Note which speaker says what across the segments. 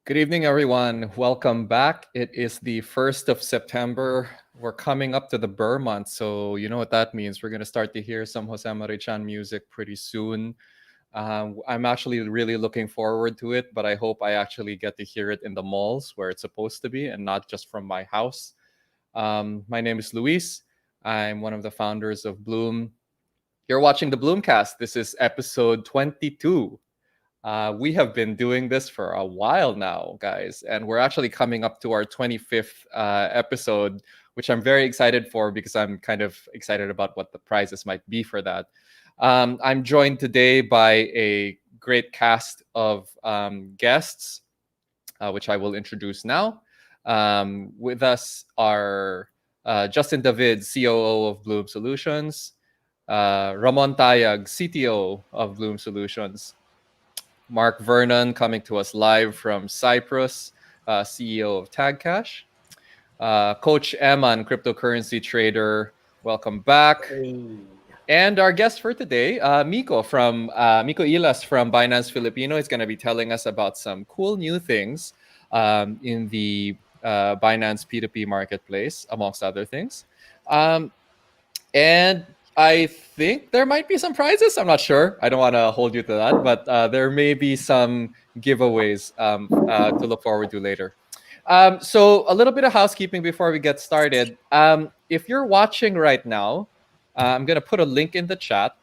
Speaker 1: Good evening, everyone. Welcome back. It is the 1st of September. We're coming up to the Burr month, so you know what that means. We're going to start to hear some Jose Marichan music pretty soon. I'm actually really looking forward to it, but I hope I actually get to hear it in the malls where it's supposed to be and not just from my house. My name is Luis. I'm one of the founders of Bloom. You're watching the BloomCast. This is episode 22. We have been doing this for a while now, guys, and we're actually coming up to our 25th episode, which I'm very excited for because I'm kind of excited about what the prizes might be for that. I'm joined today by a great cast of guests, which I will introduce now. With us are Justin David, COO of Bloom Solutions, Ramon Tayag, CTO of Bloom Solutions, Mark Vernon coming to us live from Cyprus, CEO of TagCash. Coach Eman, cryptocurrency trader, welcome back.
Speaker 2: Hey.
Speaker 1: And our guest for today, Miko Ilas from Binance Filipino, is going to be telling us about some cool new things in the Binance P2P marketplace, amongst other things. And I think there might be some prizes. I'm not sure. I don't want to hold you to that, but there may be some giveaways to look forward to later. So a little bit of housekeeping before we get started. If you're watching right now, I'm going to put a link in the chat.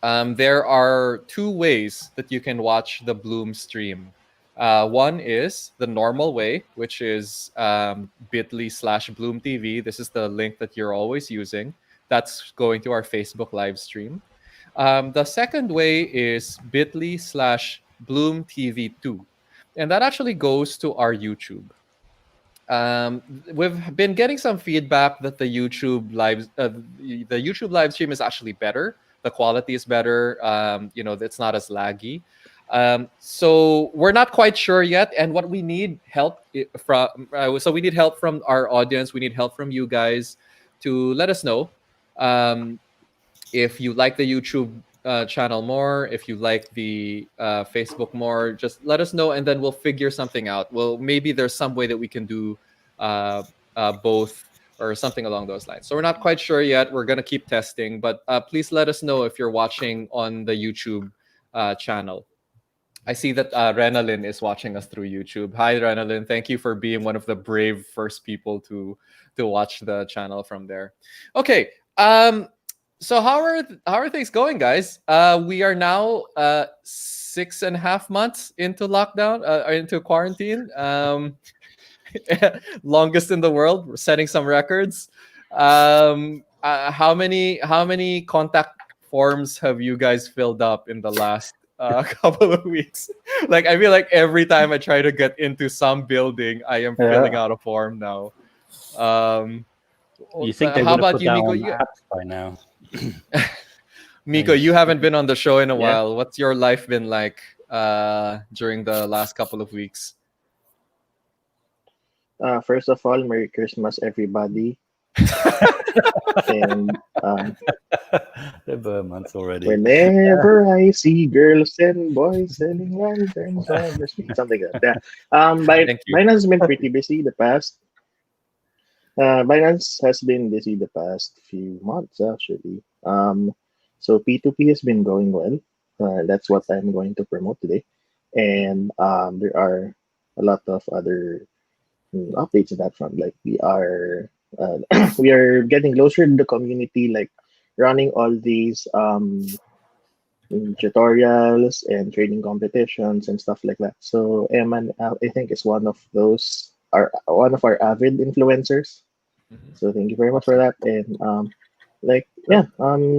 Speaker 1: There are two ways that you can watch the Bloom stream. One is the normal way, which is bit.ly/Bloom TV. This is the link that you're always using. That's going to our Facebook live stream. The second way is bit.ly/Bloom TV2. And that actually goes to our YouTube. We've been getting some feedback that the YouTube live stream is actually better. The quality is better. It's not as laggy. So we're not quite sure yet. And what we need help from, we need help from our audience. We need help from you guys to let us know if you like the YouTube channel more, if you like the Facebook more, just let us know, and then we'll figure something out. Well, maybe there's some way that we can do both or something along those lines. So we're not quite sure yet. We're going to keep testing, but please let us know if you're watching on the YouTube channel. I see that Renalyn is watching us through YouTube. Hi, Renalyn. Thank you for being one of the brave first people to watch the channel from there. Okay. So how are things going, guys? We are now 6.5 months into lockdown, into quarantine. Longest in the world. We're setting some records. How many contact forms have you guys filled up in the last couple of weeks? Like, I feel like every time I try to get into some building, I am filling out a form now.
Speaker 2: You think they
Speaker 1: how
Speaker 2: would have
Speaker 1: about
Speaker 2: put
Speaker 1: you,
Speaker 2: that
Speaker 1: Miko?
Speaker 2: on apps by now?
Speaker 1: Miko, you haven't been on the show in a
Speaker 2: Yeah.
Speaker 1: while. What's your life been like during the last couple of weeks?
Speaker 3: First of all, Merry Christmas, everybody. And
Speaker 2: The Burr months already.
Speaker 3: whenever I see girls and boys selling lanterns on the street, something like that.
Speaker 1: Thank you.
Speaker 3: Binance has been pretty busy the past. Binance has been busy the past few months, actually. So P2P has been going well. That's what I'm going to promote today. And there are a lot of other updates in that front. Like we are we are getting closer to the community, like running all these tutorials and trading competitions and stuff like that. So Eman, I think, is one of our avid influencers. So thank you very much for that. And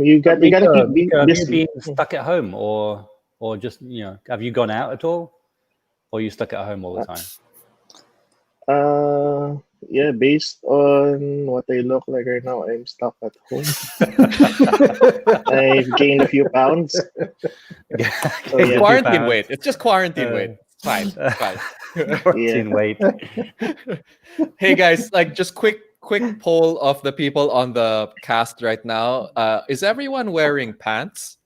Speaker 3: you gotta keep
Speaker 2: Have you
Speaker 3: busy.
Speaker 2: been stuck at home, or just have you gone out at all, or are you stuck at home all the time?
Speaker 3: Yeah, based on what I look like right now, I'm stuck at home. I've gained a few pounds. So,
Speaker 1: It's
Speaker 3: yeah.
Speaker 1: quarantine weight. It's just quarantine weight. It's fine. It's fine.
Speaker 2: Quarantine weight.
Speaker 1: Hey guys, like just quick poll of the people on the cast right now. Is everyone wearing pants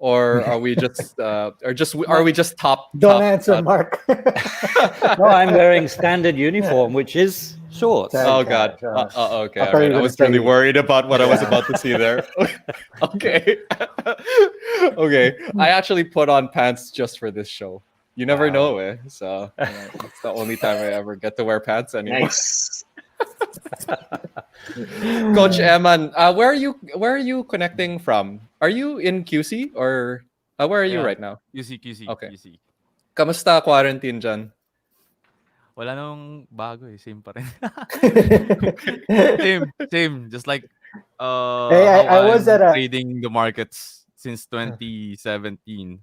Speaker 1: or are we just are we just top
Speaker 4: Don't
Speaker 1: top?
Speaker 4: answer, Mark.
Speaker 2: No, I'm wearing standard uniform, which is shorts.
Speaker 4: Sorry.
Speaker 1: Oh God.
Speaker 4: Gosh,
Speaker 1: Okay.
Speaker 4: I
Speaker 1: All
Speaker 4: thought you
Speaker 1: right.
Speaker 4: were
Speaker 1: I
Speaker 4: gonna
Speaker 1: was really
Speaker 4: say-
Speaker 1: worried about what I was
Speaker 4: Yeah.
Speaker 1: about to see there. Okay. Okay. I actually put on pants just for this show. You never
Speaker 2: Wow.
Speaker 1: know, eh? So it's the only time I ever get to wear pants anymore.
Speaker 3: Nice.
Speaker 1: Coach Eman, where are you connecting from? Are you in QC or where are you
Speaker 5: Yeah.
Speaker 1: right now?
Speaker 5: QC.
Speaker 1: Okay.
Speaker 5: QC.
Speaker 1: Kamusta quarantine dyan?
Speaker 5: Wala nang bago eh. Same pa rin. Same. Just like
Speaker 4: Hey,
Speaker 5: how
Speaker 4: I was
Speaker 5: I'm
Speaker 4: at a-
Speaker 5: trading the markets since 2017.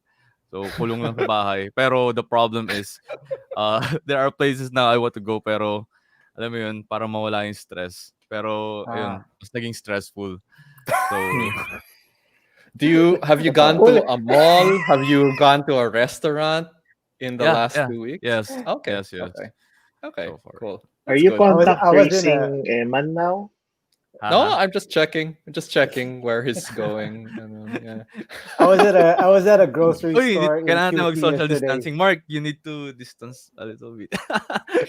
Speaker 5: So, kulong lang sa bahay. Pero the problem is, there are places na I want to go pero, alam mo yun, para mawala yung stress. Pero, ayun, mas naging stressful. So,
Speaker 1: Have you gone to a mall? Have you gone to a restaurant in the last 2 weeks?
Speaker 5: Yes.
Speaker 1: Okay.
Speaker 5: Yes.
Speaker 1: Okay.
Speaker 5: So far.
Speaker 1: Cool.
Speaker 3: Are
Speaker 1: That's
Speaker 3: you
Speaker 1: good.
Speaker 3: contact
Speaker 4: I was in
Speaker 3: tracing Eman now?
Speaker 1: No,
Speaker 5: Haha.
Speaker 1: I'm just checking. I'm just checking where he's going. Yeah.
Speaker 4: I was at a grocery
Speaker 5: Uy,
Speaker 4: store in
Speaker 5: kailangan na
Speaker 4: QC
Speaker 5: mag-social
Speaker 4: yesterday.
Speaker 5: distancing. Mark, you need to distance a little bit.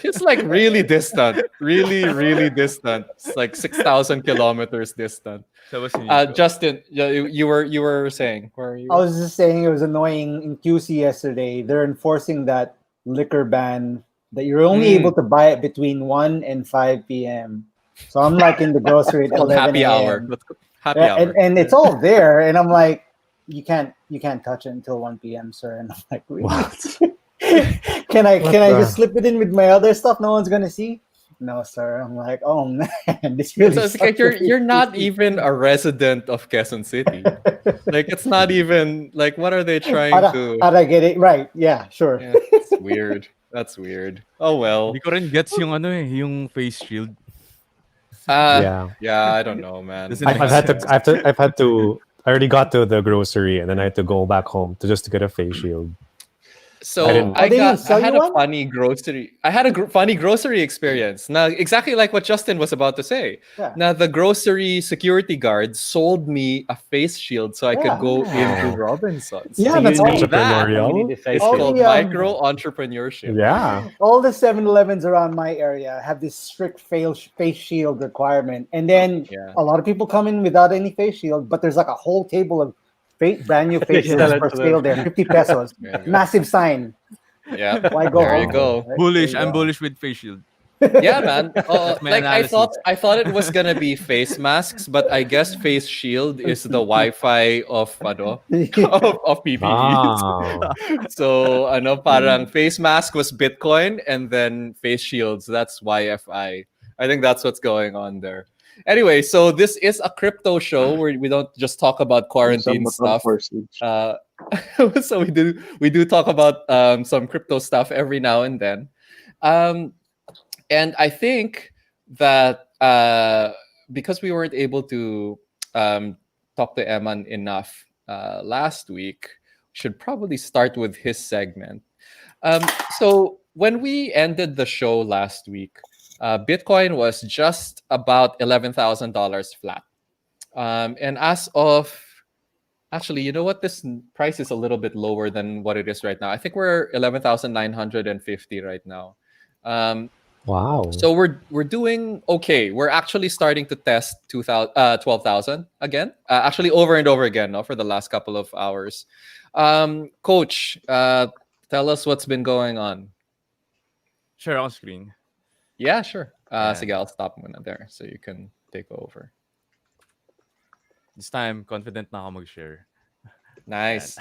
Speaker 1: It's like really distant. Really distant. It's like 6,000 kilometers distant.
Speaker 5: Siya ba si Nico?
Speaker 1: Justin, yeah, you were saying where are you?
Speaker 4: I was just saying it was annoying in QC yesterday. They're enforcing that liquor ban that you're only able to buy it between 1 and 5 p.m. So I'm like in the grocery at
Speaker 1: It's called
Speaker 4: 11
Speaker 1: happy hour.
Speaker 4: a.m.
Speaker 1: Let's go. Happy
Speaker 4: Yeah,
Speaker 1: hour.
Speaker 4: and it's all there, and I'm like, you can't touch it until 1 p.m., sir. And I'm like, really? can I just slip it in with my other stuff? No one's gonna see. No, sir. I'm like, oh man, this really.
Speaker 1: So it's
Speaker 4: sucks
Speaker 1: like
Speaker 4: to
Speaker 1: you're
Speaker 4: be
Speaker 1: not
Speaker 4: QC.
Speaker 1: even a resident of Quezon City. Like it's not even like what are they trying to?
Speaker 4: How'd I get it right? Yeah, sure.
Speaker 1: Yeah, it's weird. That's weird. Oh well.
Speaker 5: Hindi ko rin gets yung yung face shield.
Speaker 1: Yeah, I don't know, man.
Speaker 5: Doesn't
Speaker 6: I've had to. I already got to the grocery and then I had to go back home to just to get a face shield.
Speaker 1: So
Speaker 6: I didn't-
Speaker 4: Oh, they didn't
Speaker 1: I
Speaker 4: sell
Speaker 1: had
Speaker 4: you
Speaker 1: a
Speaker 4: one?
Speaker 1: funny grocery. I had a funny grocery experience. Now, exactly like what Justin was about to say.
Speaker 4: Yeah.
Speaker 1: Now, the grocery security guard sold me a face shield so I could go into Robinsons.
Speaker 4: Yeah,
Speaker 1: So
Speaker 4: that's
Speaker 1: you
Speaker 4: all
Speaker 1: need that.
Speaker 2: You
Speaker 6: entrepreneurial.
Speaker 2: need a face
Speaker 1: It's
Speaker 4: all
Speaker 2: shield.
Speaker 1: called
Speaker 4: the,
Speaker 1: micro entrepreneurship.
Speaker 6: Yeah.
Speaker 4: All the 7-Elevens around my area have this strict face shield requirement, and then
Speaker 1: Yeah.
Speaker 4: a lot of people come in without any face shield, but there's like a whole table of brand new face
Speaker 2: Sell
Speaker 4: shields
Speaker 2: it
Speaker 4: for
Speaker 2: to
Speaker 4: sale
Speaker 2: them.
Speaker 4: there, 50 pesos.
Speaker 1: There you go.
Speaker 4: Massive sign.
Speaker 1: Yeah.
Speaker 4: Why go
Speaker 1: There you
Speaker 4: home?
Speaker 1: go.
Speaker 4: Right?
Speaker 5: Bullish.
Speaker 4: There you
Speaker 5: I'm
Speaker 4: go.
Speaker 5: bullish with face shield.
Speaker 1: Yeah, man.
Speaker 5: my
Speaker 1: Like
Speaker 5: analysis.
Speaker 1: I thought it was gonna be face masks, but I guess face shield is the Wi-Fi of of PPE.
Speaker 6: Ah.
Speaker 1: So parang face mask was Bitcoin and then face shields that's YFI. I think that's what's going on there. Anyway, so this is a crypto show where we don't just talk about quarantine stuff. So we do talk about some crypto stuff every now and then. And I think that because we weren't able to talk to Eman enough last week, should probably start with his segment. So when we ended the show last week, Bitcoin was just about $11,000 flat. And as of actually, you know what? This price is a little bit lower than what it is right now. I think we're 11,950 right now.
Speaker 6: Wow.
Speaker 1: So we're doing okay. We're actually starting to test 12,000 again. Actually, over and over again, no, for the last couple of hours. Coach, tell us what's been going on.
Speaker 5: Share on screen.
Speaker 1: Yeah, sure.
Speaker 5: Yeah.
Speaker 1: Sige, I'll stop muna there so you can take over.
Speaker 5: This time, confident na ako mag-share.
Speaker 1: Nice.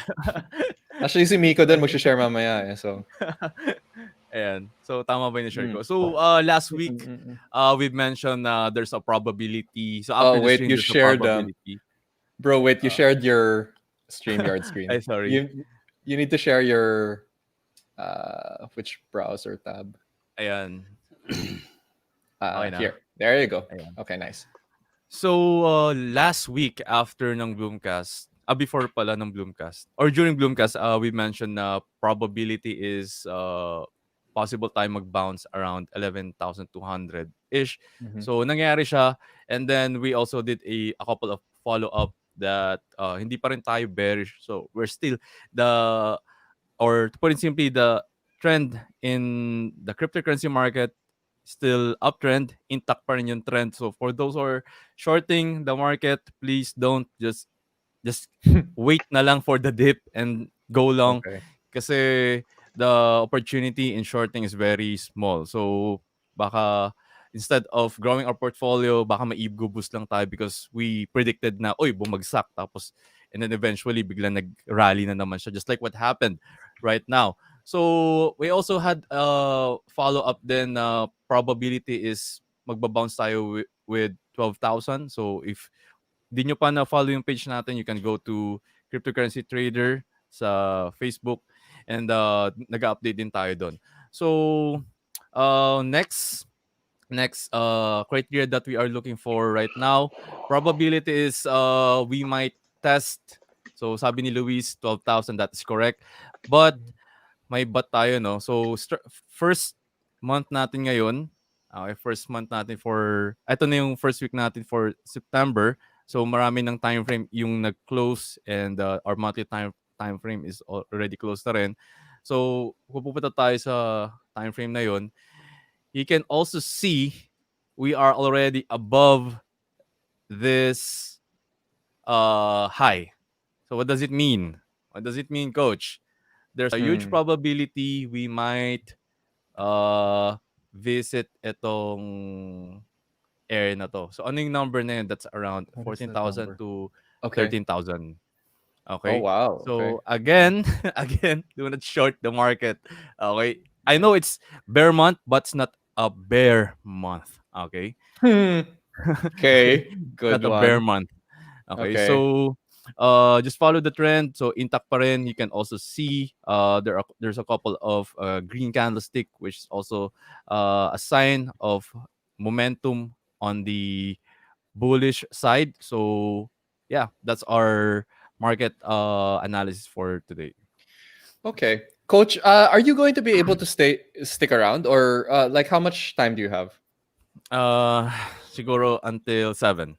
Speaker 1: Actually, si Miko din mag-share mamaya. So,
Speaker 5: Ayan. So, tama ba yung share ko? So, last week, we've mentioned there's a probability. So, after
Speaker 1: wait,
Speaker 5: the stream,
Speaker 1: you
Speaker 5: there's a
Speaker 1: shared
Speaker 5: probability.
Speaker 1: bro, wait, you shared your StreamYard screen.
Speaker 5: Ay, sorry.
Speaker 1: You need to share your which browser tab?
Speaker 5: Ayan. Okay na.
Speaker 1: Here. There you go.
Speaker 5: Ayan.
Speaker 1: Okay, nice.
Speaker 5: So, last week after ng BloomCast, before pala ng BloomCast, or during BloomCast, we mentioned na probability is possible tayo mag-bounce around 11,200-ish.
Speaker 1: Mhm.
Speaker 5: So, nangyari siya. And then, we also did a couple of follow-up that hindi pa rin tayo bearish. So we're still the, or to put it simply, the trend in the cryptocurrency market still uptrend, intact pa rin yung trend. So for those who are shorting the market, please don't just wait na lang for the dip and go long.
Speaker 1: Okay.
Speaker 5: Kasi the opportunity in shorting is very small. So baka instead of growing our portfolio, baka ma-ego boost lang tayo because we predicted na, oy, bumagsak. Tapos, and then eventually, biglang nag-rally na naman siya. Just like what happened right now. So, we also had a follow-up then. Probability is magbabounce tayo with 12,000. So, if di nyo pa na-follow yung page natin, you can go to Cryptocurrency Trader sa Facebook and nag-update din tayo doon. So, next criteria that we are looking for right now, probability is we might test. So sabi ni Luis, 12,000, that is correct. But may but tayo, no? So first month natin ngayon, okay, first month natin for, ito na yung first week natin for September. So marami ng time frame yung nag-close and our monthly time frame is already closed na rin. So kung pupunta tayo sa time frame na yon, you can also see we are already above this high. So what does it mean? What does it mean, Coach? There's a huge probability we might visit itong area na to. So ano yung number na yun? That's around 14,000 to 13,000. Okay.
Speaker 1: Oh wow.
Speaker 5: So again, do not short the market. Okay. I know it's bear month, but it's not a bear month. Okay.
Speaker 1: Okay. Good
Speaker 5: Not a
Speaker 1: one.
Speaker 5: bear month. Okay.
Speaker 1: Okay.
Speaker 5: So just follow the trend. So intact pa rin. You can also see there's a couple of green candlestick, which is also a sign of momentum on the bullish side. So yeah, that's our market analysis for today.
Speaker 1: Okay. Coach, are you going to be able to stick around, or like how much time do you have?
Speaker 5: Siguro until 7.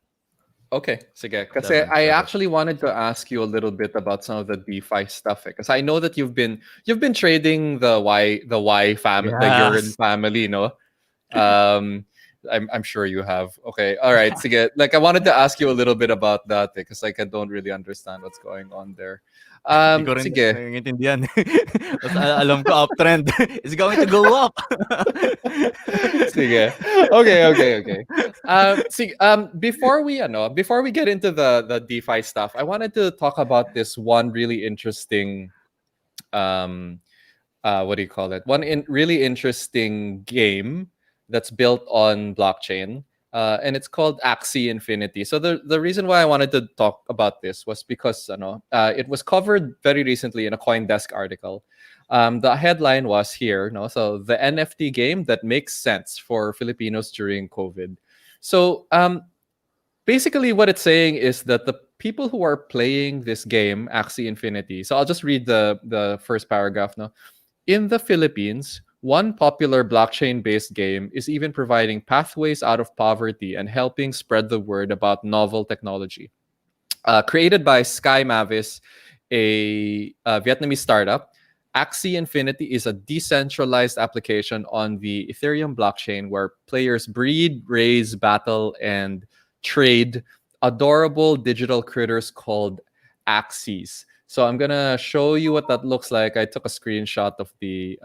Speaker 1: Okay, sige. Kasi I actually wanted to ask you a little bit about some of the DeFi stuff. Because I know that you've been trading the Y family, the Urine family, no? I'm sure you have. Okay, all right. Sige. Like I wanted to ask you a little bit about that because like I don't really understand what's going on there.
Speaker 5: Hindi ko rin
Speaker 1: Sige.
Speaker 5: naiintindihan. Basta alam ko uptrend. It's going to go up.
Speaker 1: Sige. Okay. Before we get into the DeFi stuff, I wanted to talk about this one really interesting what do you call it? Really interesting game that's built on blockchain. And it's called Axie Infinity. So the reason why I wanted to talk about this was because it was covered very recently in a CoinDesk article. The headline was here, so the NFT game that makes sense for Filipinos during COVID. So basically what it's saying is that the people who are playing this game, Axie Infinity, so I'll just read the first paragraph now. In the Philippines, one popular blockchain-based game is even providing pathways out of poverty and helping spread the word about novel technology. Created by Sky Mavis, a Vietnamese startup, Axie Infinity is a decentralized application on the Ethereum blockchain where players breed, raise, battle, and trade adorable digital critters called Axies. So I'm gonna show you what that looks like. I took a screenshot of the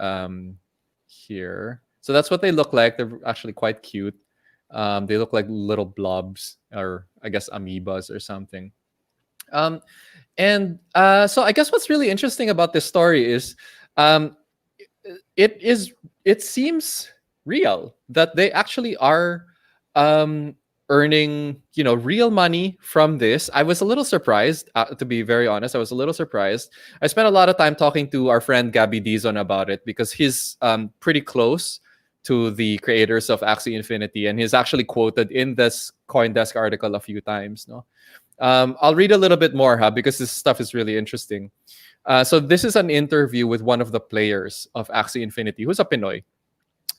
Speaker 1: here. So that's what they look like. They're actually quite cute. They look like little blobs, or I guess amoebas or something. So I guess what's really interesting about this story is it seems real that they actually are earning real money from this. I was a little surprised, to be very honest. I was a little surprised. I spent a lot of time talking to our friend Gabby Dizon about it because he's pretty close to the creators of Axie Infinity, and he's actually quoted in this CoinDesk article a few times. I'll read a little bit more, because this stuff is really interesting. So this is an interview with one of the players of Axie Infinity, who's a Pinoy.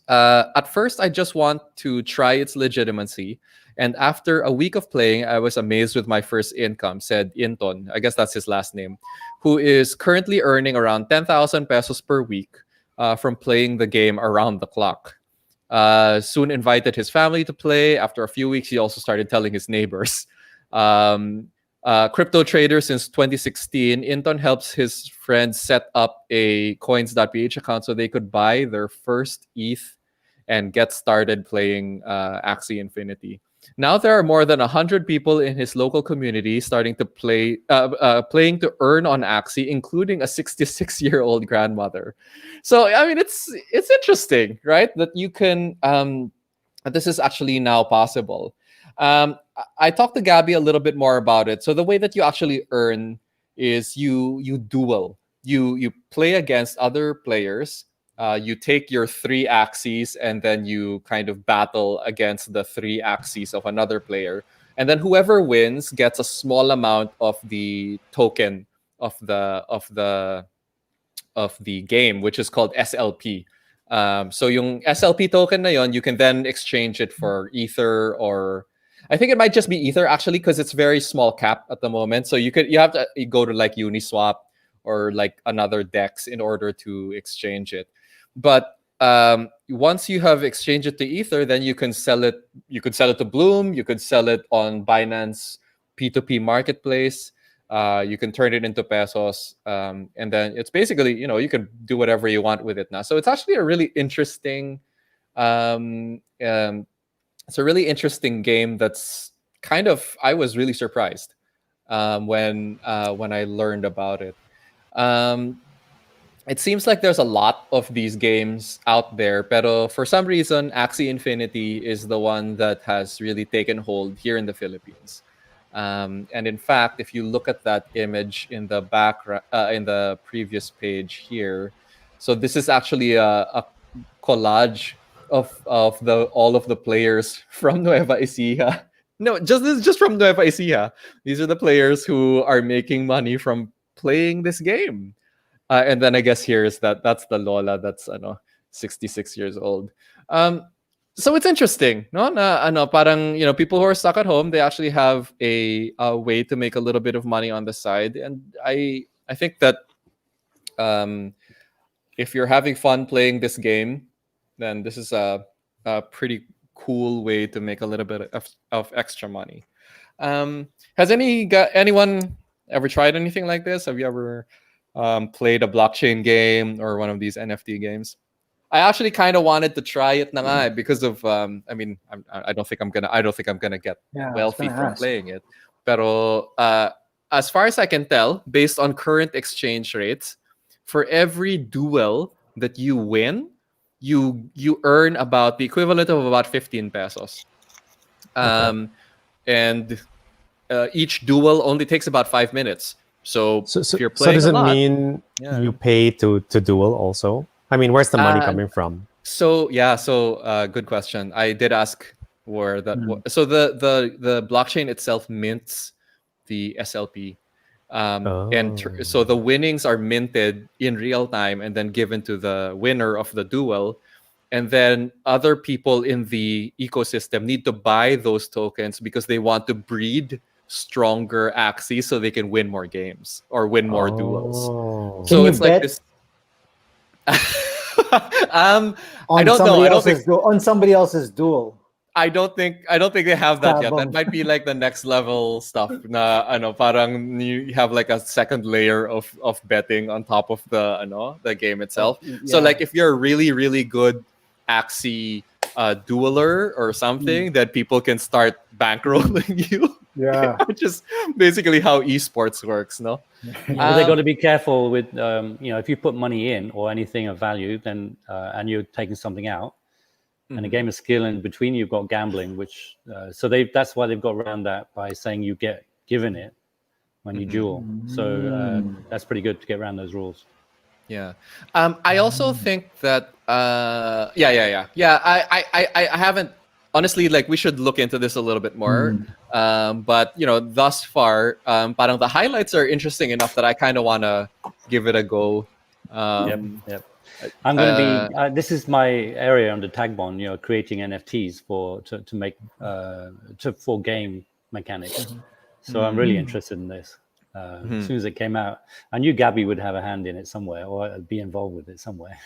Speaker 1: At first, I just want to try its legitimacy. And after a week of playing, I was amazed with my first income, said Inton. I guess that's his last name, who is currently earning around 10,000 pesos per week from playing the game around the clock. Soon invited his family to play. After a few weeks, he also started telling his neighbors. Crypto trader since 2016, Inton helps his friends set up a coins.ph account so they could buy their first ETH and get started playing Axie Infinity. Now there are more than 100 people in his local community starting to playing to earn on Axie, including a 66-year-old grandmother. So I mean, it's interesting, right? That you can this is actually now possible. I talked to Gabby a little bit more about it. So the way that you actually earn is you duel. You play against other players. You take your 3 axes and then you kind of battle against the 3 axes of another player. And then whoever wins gets a small amount of the token of the game, which is called SLP. So yung SLP token na yon, you can then exchange it for Ether, or I think it might just be Ether actually, because it's very small cap at the moment. So you have to go to like Uniswap or like another DEX in order to exchange it. But once you have exchanged it to Ether, then you can sell it. You could sell it to Bloom. You could sell it on Binance P2P marketplace. You can turn it into pesos, and then it's basically, you can do whatever you want with it now. So it's actually a really interesting, it's a really interesting game. That's kind of, I was really surprised when I learned about it. It seems like there's a lot of these games out there, pero for some reason, Axie Infinity is the one that has really taken hold here in the Philippines. And in fact, if you look at that image in the background, in the previous page here, so this is actually a collage of all of the players from Nueva Ecija. No, this is just from Nueva Ecija. These are the players who are making money from playing this game. And then I guess that's the Lola that's 66 years old. So it's interesting, no? Parang people who are stuck at home, they actually have a way to make a little bit of money on the side, and I think that if you're having fun playing this game, then this is a pretty cool way to make a little bit of extra money. Has anyone ever tried anything like this? Have you ever played a blockchain game or one of these NFT games? I actually kind of wanted to try it na nga because of I don't think I'm gonna get wealthy from playing it. Pero as far as I can tell, based on current exchange rates, for every duel that you win, you earn about the equivalent of about 15 pesos. And each duel only takes about 5 minutes. So if you're playing
Speaker 6: does it
Speaker 1: a lot,
Speaker 6: mean you pay to duel also? I mean, where's the money coming from?
Speaker 1: So good question. I did ask where that. So the blockchain itself mints the SLP, so the winnings are minted in real time and then given to the winner of the duel, and then other people in the ecosystem need to buy those tokens because they want to breed stronger Axies so they can win more games or win more duels. So it's like this. I don't know. I don't think
Speaker 4: on somebody else's duel.
Speaker 1: I don't think they have that yet. That might be like the next level stuff. Parang you have like a second layer of betting on top of the game itself. Yeah. So like if you're a really, really good Axie dueler or something, that people can start bankrolling you.
Speaker 4: Yeah,
Speaker 1: which is basically how esports works, no?
Speaker 2: They've got to be careful with, if you put money in or anything of value, then and you're taking something out, and a game of skill in between, you've got gambling, which that's why they've got around that by saying you get given it when you duel. So that's pretty good to get around those rules.
Speaker 1: Yeah. I also think that I haven't. Honestly, like we should look into this a little bit more. But thus far, parang the highlights are interesting enough that I kind of want to give it a go.
Speaker 2: Yep. I'm going to be. This is my area under Tagbon. Creating NFTs to make for game mechanics. So I'm really interested in this. As soon as it came out, I knew Gabby would have a hand in it somewhere, or be involved with it somewhere.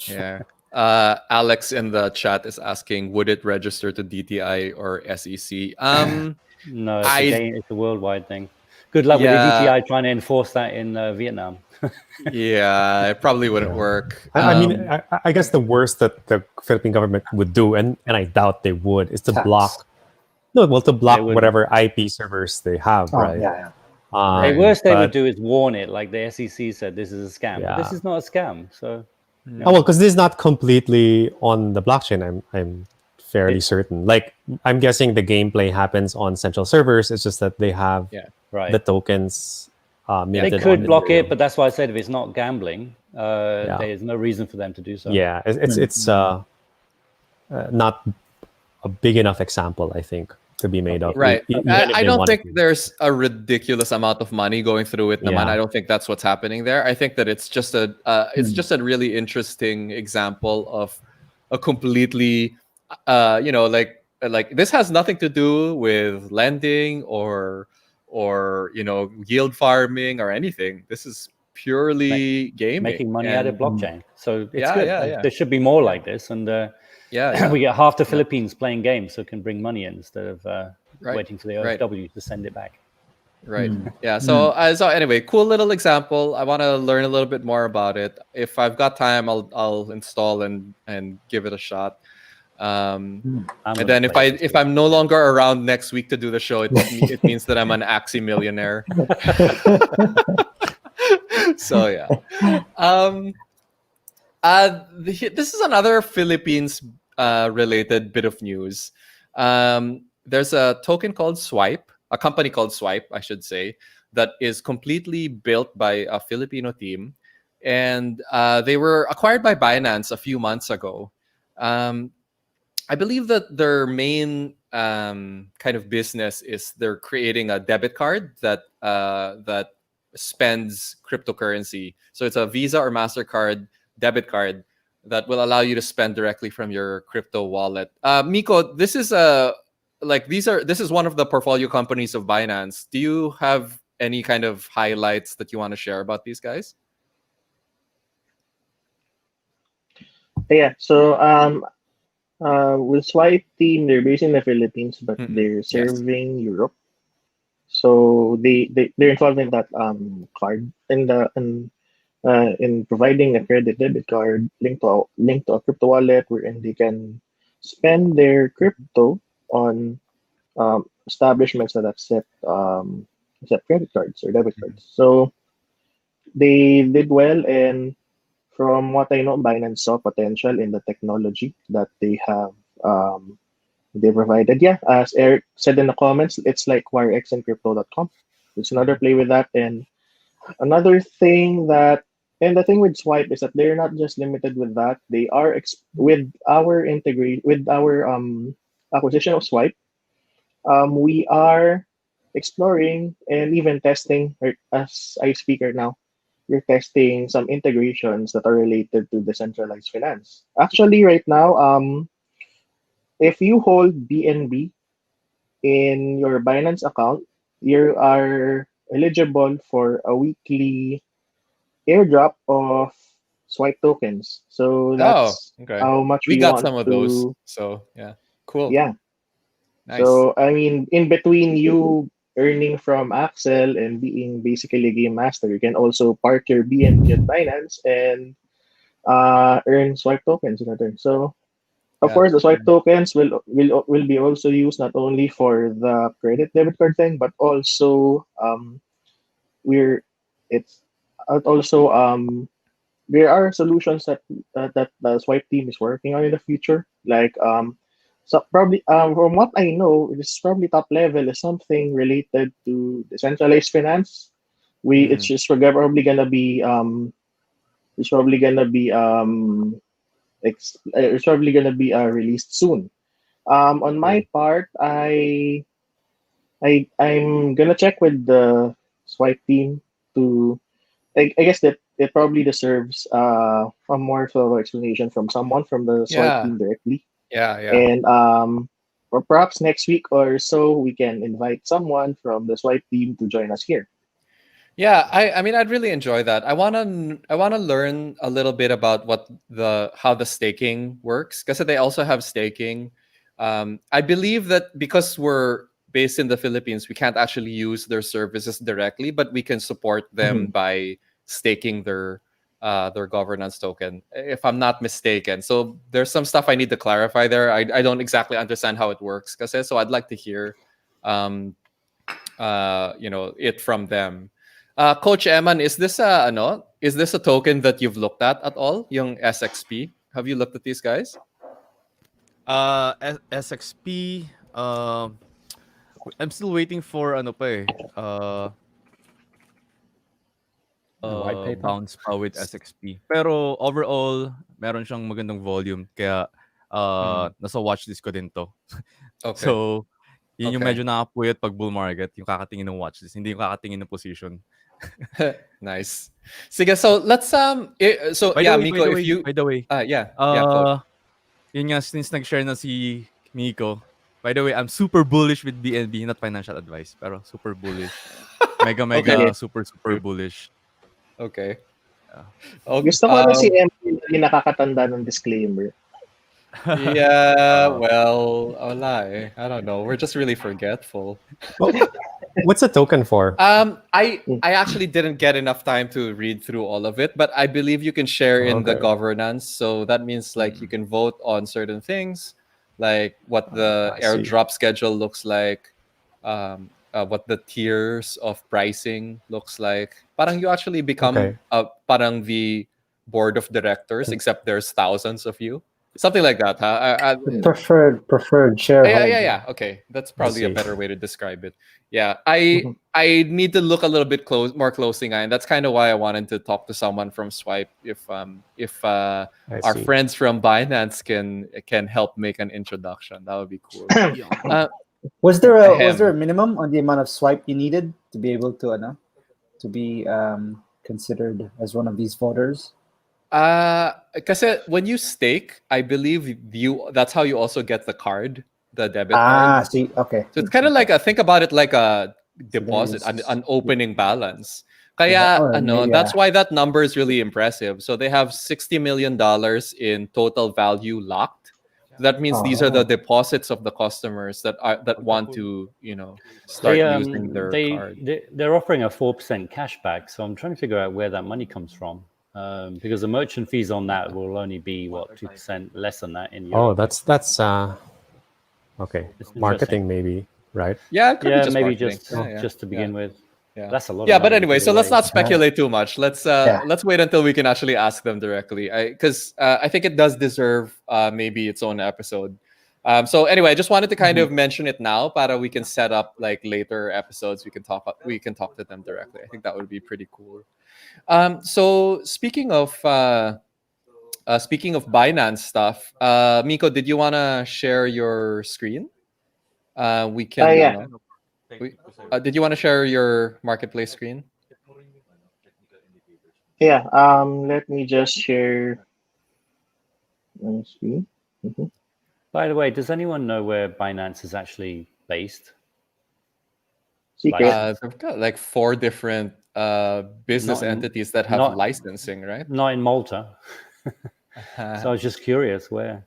Speaker 1: Yeah. Alex in the chat is asking, would it register to DTI or SEC?
Speaker 2: No, it's a game. It's a worldwide thing. Good luck with the DTI trying to enforce that in Vietnam.
Speaker 1: Yeah, it probably wouldn't work.
Speaker 6: I mean, I guess the worst that the Philippine government would do, and I doubt they would, is to block. No, well, to block whatever IP servers they have, right?
Speaker 4: Yeah.
Speaker 2: The worst they would do is warn it, like the SEC said, this is a scam.
Speaker 6: Yeah.
Speaker 2: But this is not a scam, so.
Speaker 6: Oh, well, because this is not completely on the blockchain. I'm fairly certain. Like, I'm guessing the gameplay happens on central servers. It's just that they have the tokens.
Speaker 2: They could block it, but that's why I said if it's not gambling, there's no reason for them to do so.
Speaker 6: Yeah, it's not a big enough example, I think, to be made of.
Speaker 1: Right. I don't think there's a ridiculous amount of money going through it, Naman. I don't think that's what's happening there. I think that it's just a really interesting example of a completely like this has nothing to do with lending or yield farming or anything. This is purely gaming,
Speaker 2: making money out of blockchain. So it's good. There should be more like this, and we get half the Philippines playing games, so it can bring money in instead of waiting for the OFW to send it back.
Speaker 1: Right. Yeah. So anyway, cool little example. I want to learn a little bit more about it. If I've got time, I'll install and give it a shot. And then if I'm no longer around next week to do the show, it means that I'm an Axie millionaire. So yeah. This is another Philippines related bit of news. There's a token called Swipe, a company called Swipe, I should say, that is completely built by a Filipino team, and they were acquired by Binance a few months ago. I believe that their main kind of business is they're creating a debit card that spends cryptocurrency. So it's a Visa or MasterCard debit card that will allow you to spend directly from your crypto wallet. Miko, this is one of the portfolio companies of Binance. Do you have any kind of highlights that you want to share about these guys?
Speaker 3: Yeah. So with Swipe team, they're based in the Philippines, but they're serving Europe. So they're involved in that card in providing a credit debit card linked to a crypto wallet, wherein they can spend their crypto on establishments that accept credit cards or debit cards. So they did well, and from what I know, Binance saw potential in the technology that they have. They provided. Yeah, as Eric said in the comments, it's like WireX and Crypto.com. It's another play with that. And another thing the thing with Swipe is that they're not just limited with that. They are with our acquisition of Swipe. We are exploring and even testing, as I speak right now. We're testing some integrations that are related to decentralized finance. Actually, right now, if you hold BNB in your Binance account, you are eligible for a weekly airdrop of Swipe tokens. So that's how much
Speaker 1: we got
Speaker 3: want
Speaker 1: some of those. So yeah, cool.
Speaker 3: Yeah.
Speaker 1: Nice.
Speaker 3: So I mean, in between you earning from Axel and being basically a game master, you can also park your BNB at Binance and earn Swipe tokens in return. So of course, the Swipe tokens will be also used not only for the credit debit card thing, but also there are solutions that the Swipe team is working on in the future. Like so probably from what I know, this is probably top level is something related to decentralized finance. It's just probably gonna be it's probably gonna be released soon. On my part, I'm gonna check with the Swipe team to. I guess that it probably deserves a more thorough explanation from someone from the Swipe team directly.
Speaker 1: Yeah.
Speaker 3: And or perhaps next week or so, we can invite someone from the Swipe team to join us here.
Speaker 1: Yeah, I mean, I'd really enjoy that. I wanna learn a little bit about how the staking works, because they also have staking. I believe that because we're based in the Philippines, we can't actually use their services directly, but we can support them by staking their governance token, if I'm not mistaken. So there's some stuff I need to clarify there. I don't exactly understand how it works, so I'd like to hear, it from them. Coach Eman, is this a token that you've looked at all? Yung SXP? Have you looked at these guys?
Speaker 5: SXP, I'm still waiting for
Speaker 2: white paper?
Speaker 5: bounce pa with SXP. Pero overall, meron siyang magandang volume, kaya nasa watchlist ko din to.
Speaker 1: Okay.
Speaker 5: So, yun yung medyo nakapuyat pag bull market, yung kakatingin ng watchlist, hindi yung kakatingin ng position.
Speaker 1: Nice. Sige, so let's Miko, if you
Speaker 5: by the way,
Speaker 1: coach.
Speaker 5: Yun nga, since nag-share na si Miko, by the way, I'm super bullish with BNB, not financial advice, pero super bullish. Mega super bullish.
Speaker 1: Okay.
Speaker 3: Gusto ko na si Emily yung nakakatanda ng disclaimer.
Speaker 1: Yeah, well, wala eh. I don't know. We're just really forgetful.
Speaker 6: What's the token for?
Speaker 1: I actually didn't get enough time to read through all of it, but I believe you can share in the governance. So that means like you can vote on certain things, like what the airdrop schedule looks like, what the tiers of pricing looks like. Parang you actually become parang the board of directors, except there's thousands of you. Something like that, huh?
Speaker 4: Preferred shareholder.
Speaker 1: Yeah. Okay, that's probably a better way to describe it. Yeah, I need to look a little bit more closely, and that's kind of why I wanted to talk to someone from Swipe. If our friends from Binance can help make an introduction, that would be cool.
Speaker 4: Was there a minimum on the amount of swipe you needed to be able to be considered as one of these voters?
Speaker 1: Kasi when you stake, I believe that's how you also get the card, the debit card.
Speaker 4: See, okay.
Speaker 1: So it's kind of like think about it like a deposit, an opening balance. Kaya that's why that number is really impressive. So they have $60 million in total value locked. That means these are the deposits of the customers that want to start using their card.
Speaker 2: They're offering a 4% cashback. So I'm trying to figure out where that money comes from. Because the merchant fees on that will only be 2% less than that in Europe.
Speaker 6: Oh, that's okay. Marketing maybe, right?
Speaker 1: Yeah, it could be just
Speaker 2: maybe
Speaker 1: marketing.
Speaker 2: just to begin with.
Speaker 1: Yeah,
Speaker 2: that's a lot.
Speaker 1: Yeah, but anyway, so let's not speculate too much. Let's wait until we can actually ask them directly, because I think it does deserve maybe its own episode. So anyway, I just wanted to kind of mention it now, para we can set up like later episodes. We can talk to them directly. I think that would be pretty cool. So speaking of Binance stuff, Miko, did you want to share your screen? We can. Did you want to share your marketplace screen?
Speaker 3: Yeah. Let me just share my screen.
Speaker 2: By the way, does anyone know where Binance is actually based?
Speaker 3: Secret.
Speaker 1: They've got like 4 different business entities that have licensing, right?
Speaker 2: Not in Malta. So I was just curious where.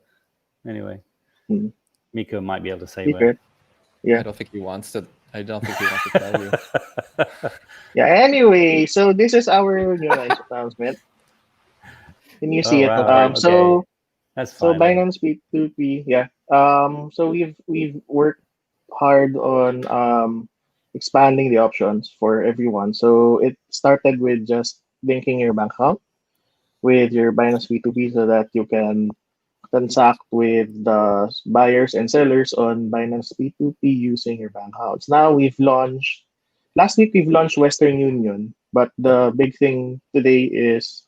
Speaker 2: Anyway, Miko might be able to say
Speaker 3: Secret.
Speaker 2: where.
Speaker 3: Yeah.
Speaker 1: I don't think he wants to tell you.
Speaker 3: Yeah. Anyway, so this is our new announcement. Can you see it?
Speaker 2: Right.
Speaker 3: So
Speaker 2: that's fine.
Speaker 3: So Binance P2P, yeah. So we've worked hard on expanding the options for everyone. So it started with just linking your bank account with your Binance P2P so that you can transact with the buyers and sellers on Binance P2P using your bank accounts. Now last week we've launched Western Union, but the big thing today is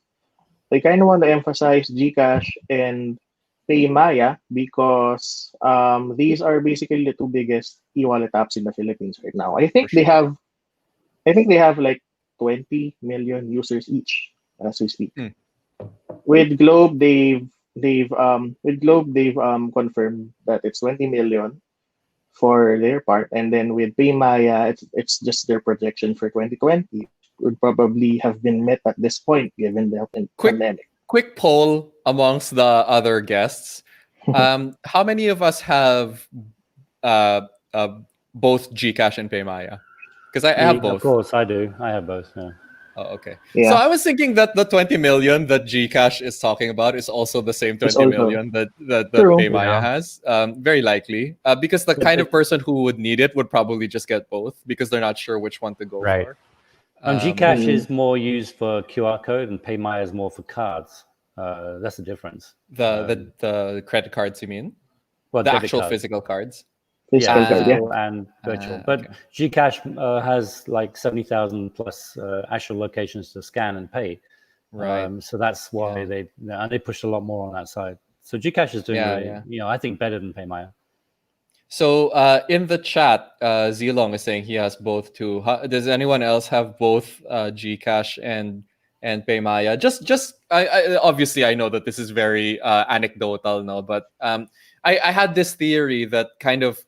Speaker 3: they kind of want to emphasize GCash and PayMaya because these are basically the 2 biggest e-wallet apps in the Philippines right now. I think they have like 20 million users each, as we speak. With Globe, they've confirmed that it's 20 million for their part, and then with Paymaya, it's just their projection for 2020 would probably have been met at this point given the pandemic.
Speaker 1: Quick poll amongst the other guests. How many of us have both Gcash and Paymaya? Because I have both.
Speaker 2: Of course, I do. I have both. Yeah.
Speaker 1: Oh, okay.
Speaker 3: Yeah.
Speaker 1: So I was thinking that the 20 million that Gcash is talking about is also the same 20 million that Paymaya has. Very likely. Because the kind of person who would need it would probably just get both because they're not sure which one to go for.
Speaker 2: Gcash is more used for QR code and Paymaya is more for cards. That's the difference.
Speaker 1: The credit cards, you mean?
Speaker 2: Well,
Speaker 1: the actual physical cards?
Speaker 2: Physical and virtual. But
Speaker 1: okay.
Speaker 2: Gcash has like 70,000 plus actual locations to scan and pay.
Speaker 1: Right.
Speaker 2: So that's why they pushed a lot more on that side. So Gcash is doing, I think better than Paymaya. So
Speaker 1: in the chat, Zilong is saying he has both too. Does anyone else have both Gcash and Paymaya? I obviously I know that this is very anecdotal, no, but I had this theory that kind of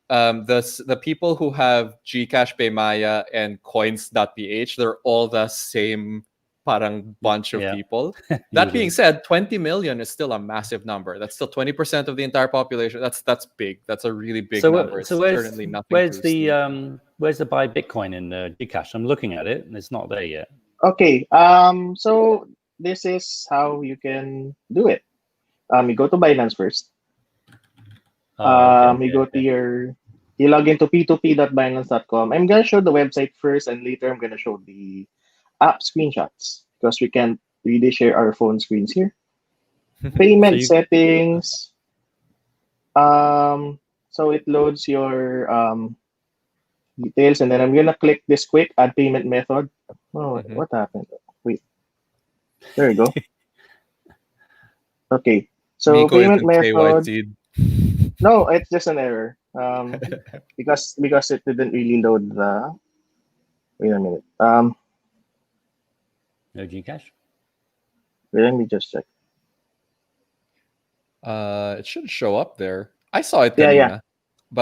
Speaker 1: the people who have Gcash, Paymaya, and coins.ph, they're all the same parang bunch of people. That being said, 20 million is still a massive number. That's still 20% of the entire population. That's big. That's a really big number. It's certainly nothing.
Speaker 2: Where's the buy Bitcoin in Gcash? I'm looking at it and it's not there yet.
Speaker 3: Okay. So this is how you can do it. You go to Binance first. You log into p2p.binance.com. I'm gonna show the website first, and later I'm gonna show the app screenshots because we can't really share our phone screens here. Payment settings. So it loads your details, and then I'm gonna click this quick add payment method. Oh, what happened? Wait, there you go. Okay, so
Speaker 1: Nico
Speaker 3: payment method.
Speaker 1: KYC'd.
Speaker 3: No, it's just an error. Because it didn't really load the. Wait a minute.
Speaker 2: No Gcash.
Speaker 3: Let me just check.
Speaker 1: It should show up there. I saw it. But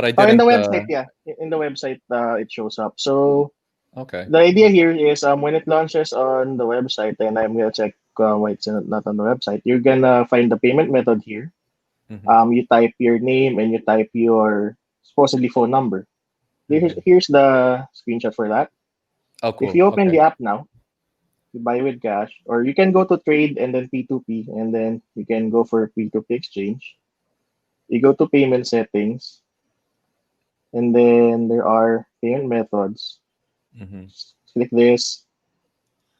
Speaker 1: I didn't.
Speaker 3: In the website, in the website, it shows up. So.
Speaker 1: Okay.
Speaker 3: The idea here is when it launches on the website, and I'm gonna check why it's not on the website. You're gonna find the payment method here. You type your name and you type your supposedly phone number. Here's the screenshot for that.
Speaker 1: Oh, cool.
Speaker 3: If you open the app now, you buy with cash, or you can go to trade and then P2P, and then you can go for P2P exchange. You go to payment settings, and then there are payment methods. Click this.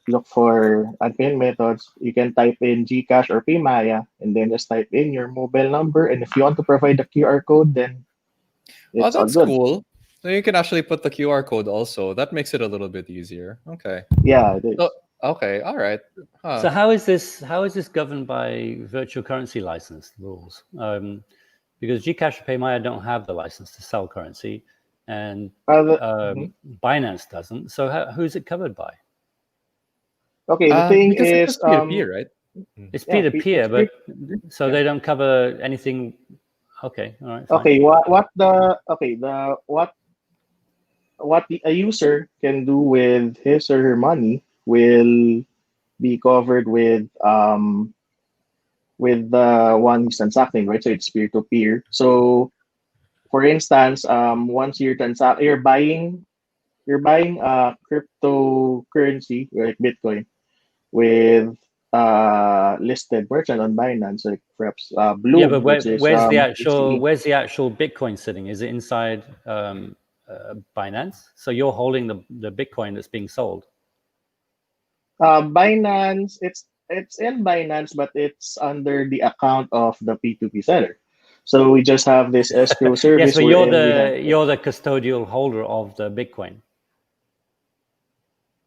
Speaker 3: Look for add payment methods. You can type in Gcash or Paymaya, and then just type in your mobile number. And if you want to provide the QR code, then it's
Speaker 1: that's
Speaker 3: all good.
Speaker 1: Cool. So you can actually put the QR code also. That makes it a little bit easier. Okay.
Speaker 3: Yeah, it is.
Speaker 1: Okay. All right.
Speaker 2: So how is this governed by virtual currency license rules? Because Gcash and Paymaya don't have the license to sell currency, and Binance doesn't. So who's it covered by?
Speaker 3: Okay, the thing is
Speaker 1: it's peer-to-peer, right?
Speaker 2: It's peer-to-peer, but so they don't cover anything. Okay, all right. Fine.
Speaker 3: Okay, what a user can do with his or her money will be covered with the one who's transacting, right? So it's peer-to-peer. So, for instance, once you're buying cryptocurrency like Bitcoin with listed merchant on Binance, like perhaps Bloom.
Speaker 2: Yeah, but where's the actual Bitcoin sitting? Is it inside Binance? So you're holding the Bitcoin that's being sold.
Speaker 3: Binance, it's in Binance, but it's under the account of the P2P seller. So we just have this escrow service.
Speaker 2: So you're the custodial holder of the Bitcoin.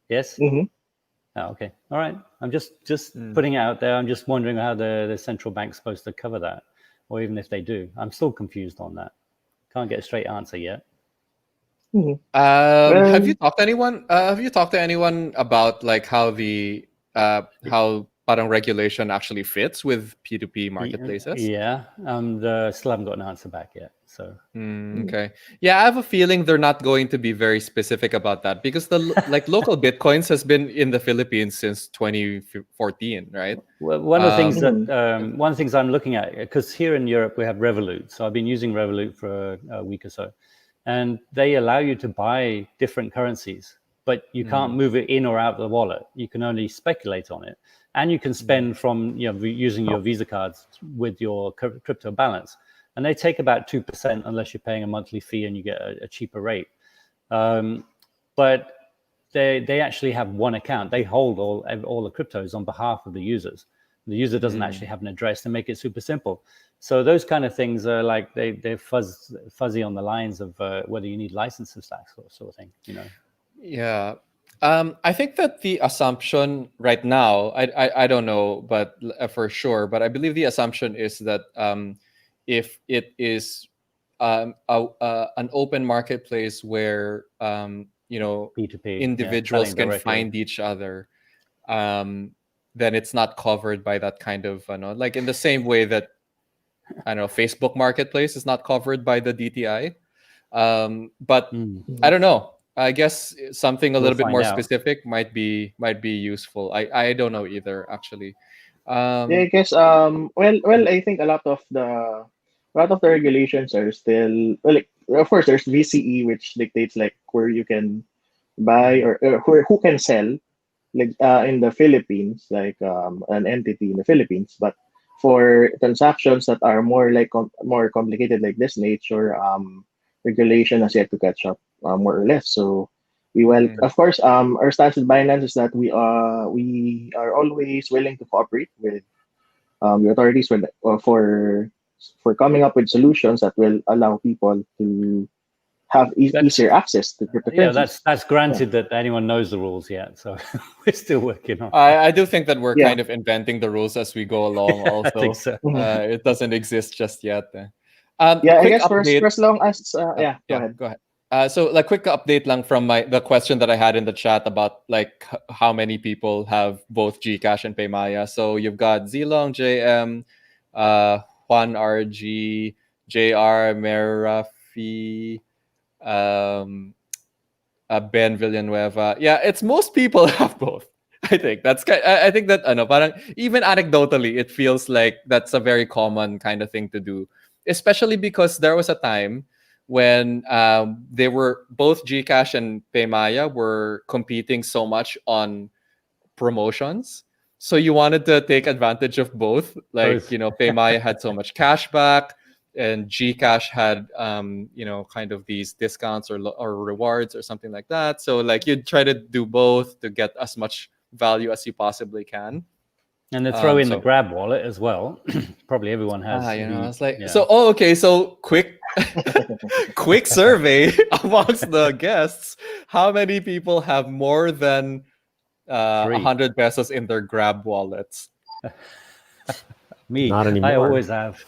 Speaker 2: Yes.
Speaker 3: Mm-hmm.
Speaker 2: Oh, okay. All right. I'm just putting it out there. I'm just wondering how the central bank's supposed to cover that, or even if they do. I'm still confused on that. Can't get a straight answer yet.
Speaker 3: Mm-hmm.
Speaker 1: Have you talked to anyone? Have you talked to anyone about like how the how parang regulation actually fits with P2P marketplaces?
Speaker 2: Yeah, still haven't got an answer back yet. So
Speaker 1: okay, yeah, I have a feeling they're not going to be very specific about that because the local bitcoins has been in the Philippines since 2014, right?
Speaker 2: Well, one of the things one of the things I'm looking at, because here in Europe we have Revolut, so I've been using Revolut for a week or so, and they allow you to buy different currencies, but you can't move it in or out of the wallet. You can only speculate on it, and you can spend from using your Visa cards with your crypto balance. And they take about 2% unless you're paying a monthly fee and you get a cheaper rate. But they actually have one account. They hold all the cryptos on behalf of the users. The user doesn't actually have an address. They make it super simple. So those kind of things are like they're fuzzy on the lines of whether you need licenses, that sort of thing.
Speaker 1: Yeah. I think that the assumption right now, I don't know, but for sure, but I believe the assumption is that if it is an open marketplace where
Speaker 2: P2P,
Speaker 1: individuals can find each other, then it's not covered by that kind of like in the same way that I don't know, Facebook Marketplace is not covered by the DTI. But I don't know. I guess something a little bit more specific might be useful. I don't know either, actually.
Speaker 3: Yeah, I guess well I think a lot of the regulations are still like, of course there's VCE, which dictates like where you can buy or who can sell, like in the Philippines, like an entity in the Philippines. But for transactions that are more like more complicated like this nature, regulation has yet to catch up, more or less. So we of course, our stance with Binance is that we are always willing to cooperate with the authorities for coming up with solutions that will allow people to have easier access to cryptocurrencies.
Speaker 2: Yeah, that's granted that anyone knows the rules yet. So we're still working on it.
Speaker 1: I do think that we're kind of inventing the rules as we go along also.
Speaker 2: I think so.
Speaker 1: It doesn't exist just yet.
Speaker 3: I guess for as long as go ahead.
Speaker 1: So like quick update lang from the question that I had in the chat about like how many people have both Gcash and Paymaya. So you've got Zilong, JM, Juan RG, JR, Merafi, Ben Villanueva. Yeah, it's most people have both. I think I think that parang even anecdotally it feels like that's a very common kind of thing to do, especially because there was a time when they were both Gcash and Paymaya were competing so much on promotions. So you wanted to take advantage of both. Like, Paymaya had so much cash back and Gcash had kind of these discounts or rewards or something like that. So like you'd try to do both to get as much value as you possibly can.
Speaker 2: And they throw in the Grab wallet as well. Probably everyone has.
Speaker 1: It's like so quick quick survey amongst the guests. How many people have more than 100 pesos in their Grab wallets?
Speaker 2: Me.
Speaker 6: Not anymore.
Speaker 2: I always have.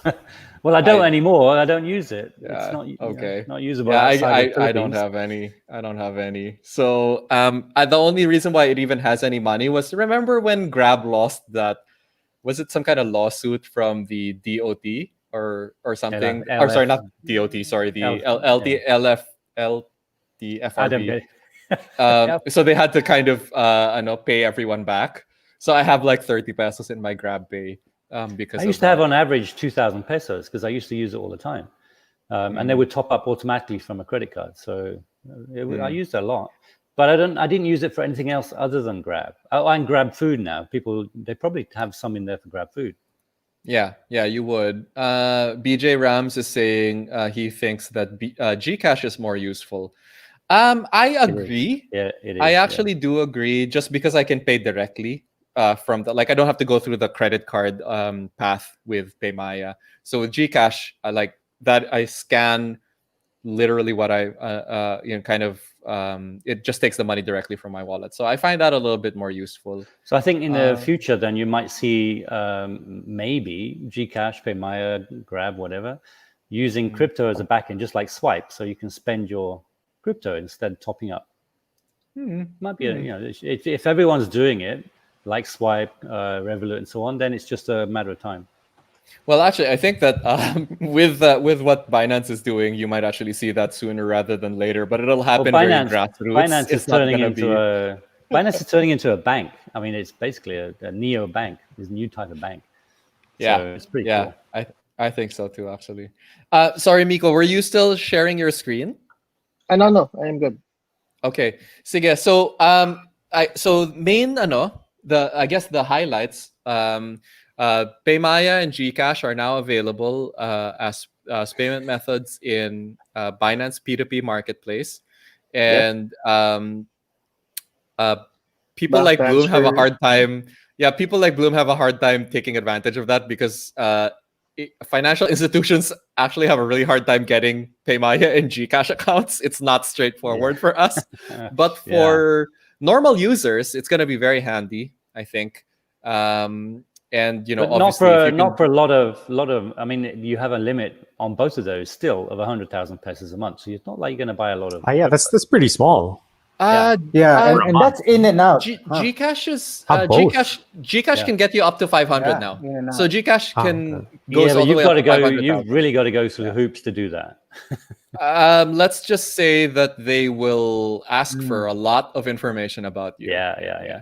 Speaker 2: Well, I don't anymore. I don't use it.
Speaker 1: Yeah,
Speaker 2: it's not
Speaker 1: okay.
Speaker 2: Not usable.
Speaker 1: Yeah, I don't have any. I don't have any. So the only reason why it even has any money was, remember when Grab lost that? Was it some kind of lawsuit from the DOT or something? Or sorry, not DOT. Sorry, the FRB. So they had to kind of pay everyone back. So I have like 30 pesos in my Grab Pay. Because
Speaker 2: I used to have on average 2,000 pesos because I used to use it all the time, and they would top up automatically from a credit card. So I used it a lot, but I didn't use it for anything else other than Grab. And Grab Food now. They probably have some in there for Grab Food.
Speaker 1: Yeah, you would. BJ Rams is saying he thinks that Gcash is more useful. I agree.
Speaker 2: It is.
Speaker 1: I actually do agree, just because I can pay directly. From the, like, I don't have to go through the credit card path with Paymaya. So with Gcash, I like that I scan literally what I it just takes the money directly from my wallet. So I find that a little bit more useful.
Speaker 2: So I think in the future, then you might see maybe Gcash, Paymaya, Grab, whatever, using crypto as a backend, just like Swipe, so you can spend your crypto instead of topping up. Might be if everyone's doing it. like Swipe, Revolut, and so on, then it's just a matter of time.
Speaker 1: Well, actually, I think that with what Binance is doing, you might actually see that sooner rather than later. But it'll happen very grassroots.
Speaker 2: Binance is turning into a bank. I mean, it's basically a neo bank. It's a new type of bank.
Speaker 1: Yeah,
Speaker 2: so it's pretty cool.
Speaker 1: I think so too, actually. Sorry, Miko, were you still sharing your screen?
Speaker 3: No, I am good.
Speaker 1: Okay, sige. So main I guess the highlights. Paymaya and Gcash are now available as payment methods in Binance P2P marketplace, and people
Speaker 3: Bank
Speaker 1: like Bloom have a
Speaker 3: transfer.
Speaker 1: hard time. Yeah, people like Bloom have a hard time taking advantage of that because financial institutions actually have a really hard time getting Paymaya and Gcash accounts. It's not straightforward for us, but for normal users, it's going to be very handy, I think. And
Speaker 2: but
Speaker 1: obviously,
Speaker 2: not for a lot of. I mean, you have a limit on both of those still of 100,000 pesos a month. So it's not like you're going to buy a lot of.
Speaker 6: Yeah, that's pretty small.
Speaker 4: And that's in and out.
Speaker 1: Gcash is
Speaker 6: both.
Speaker 1: Gcash can get you up to 500 now. So Gcash can go all the way up to 500,000.
Speaker 2: You've really got to go through the hoops to do that.
Speaker 1: Let's just say that they will ask for a lot of information about you.
Speaker 2: Yeah.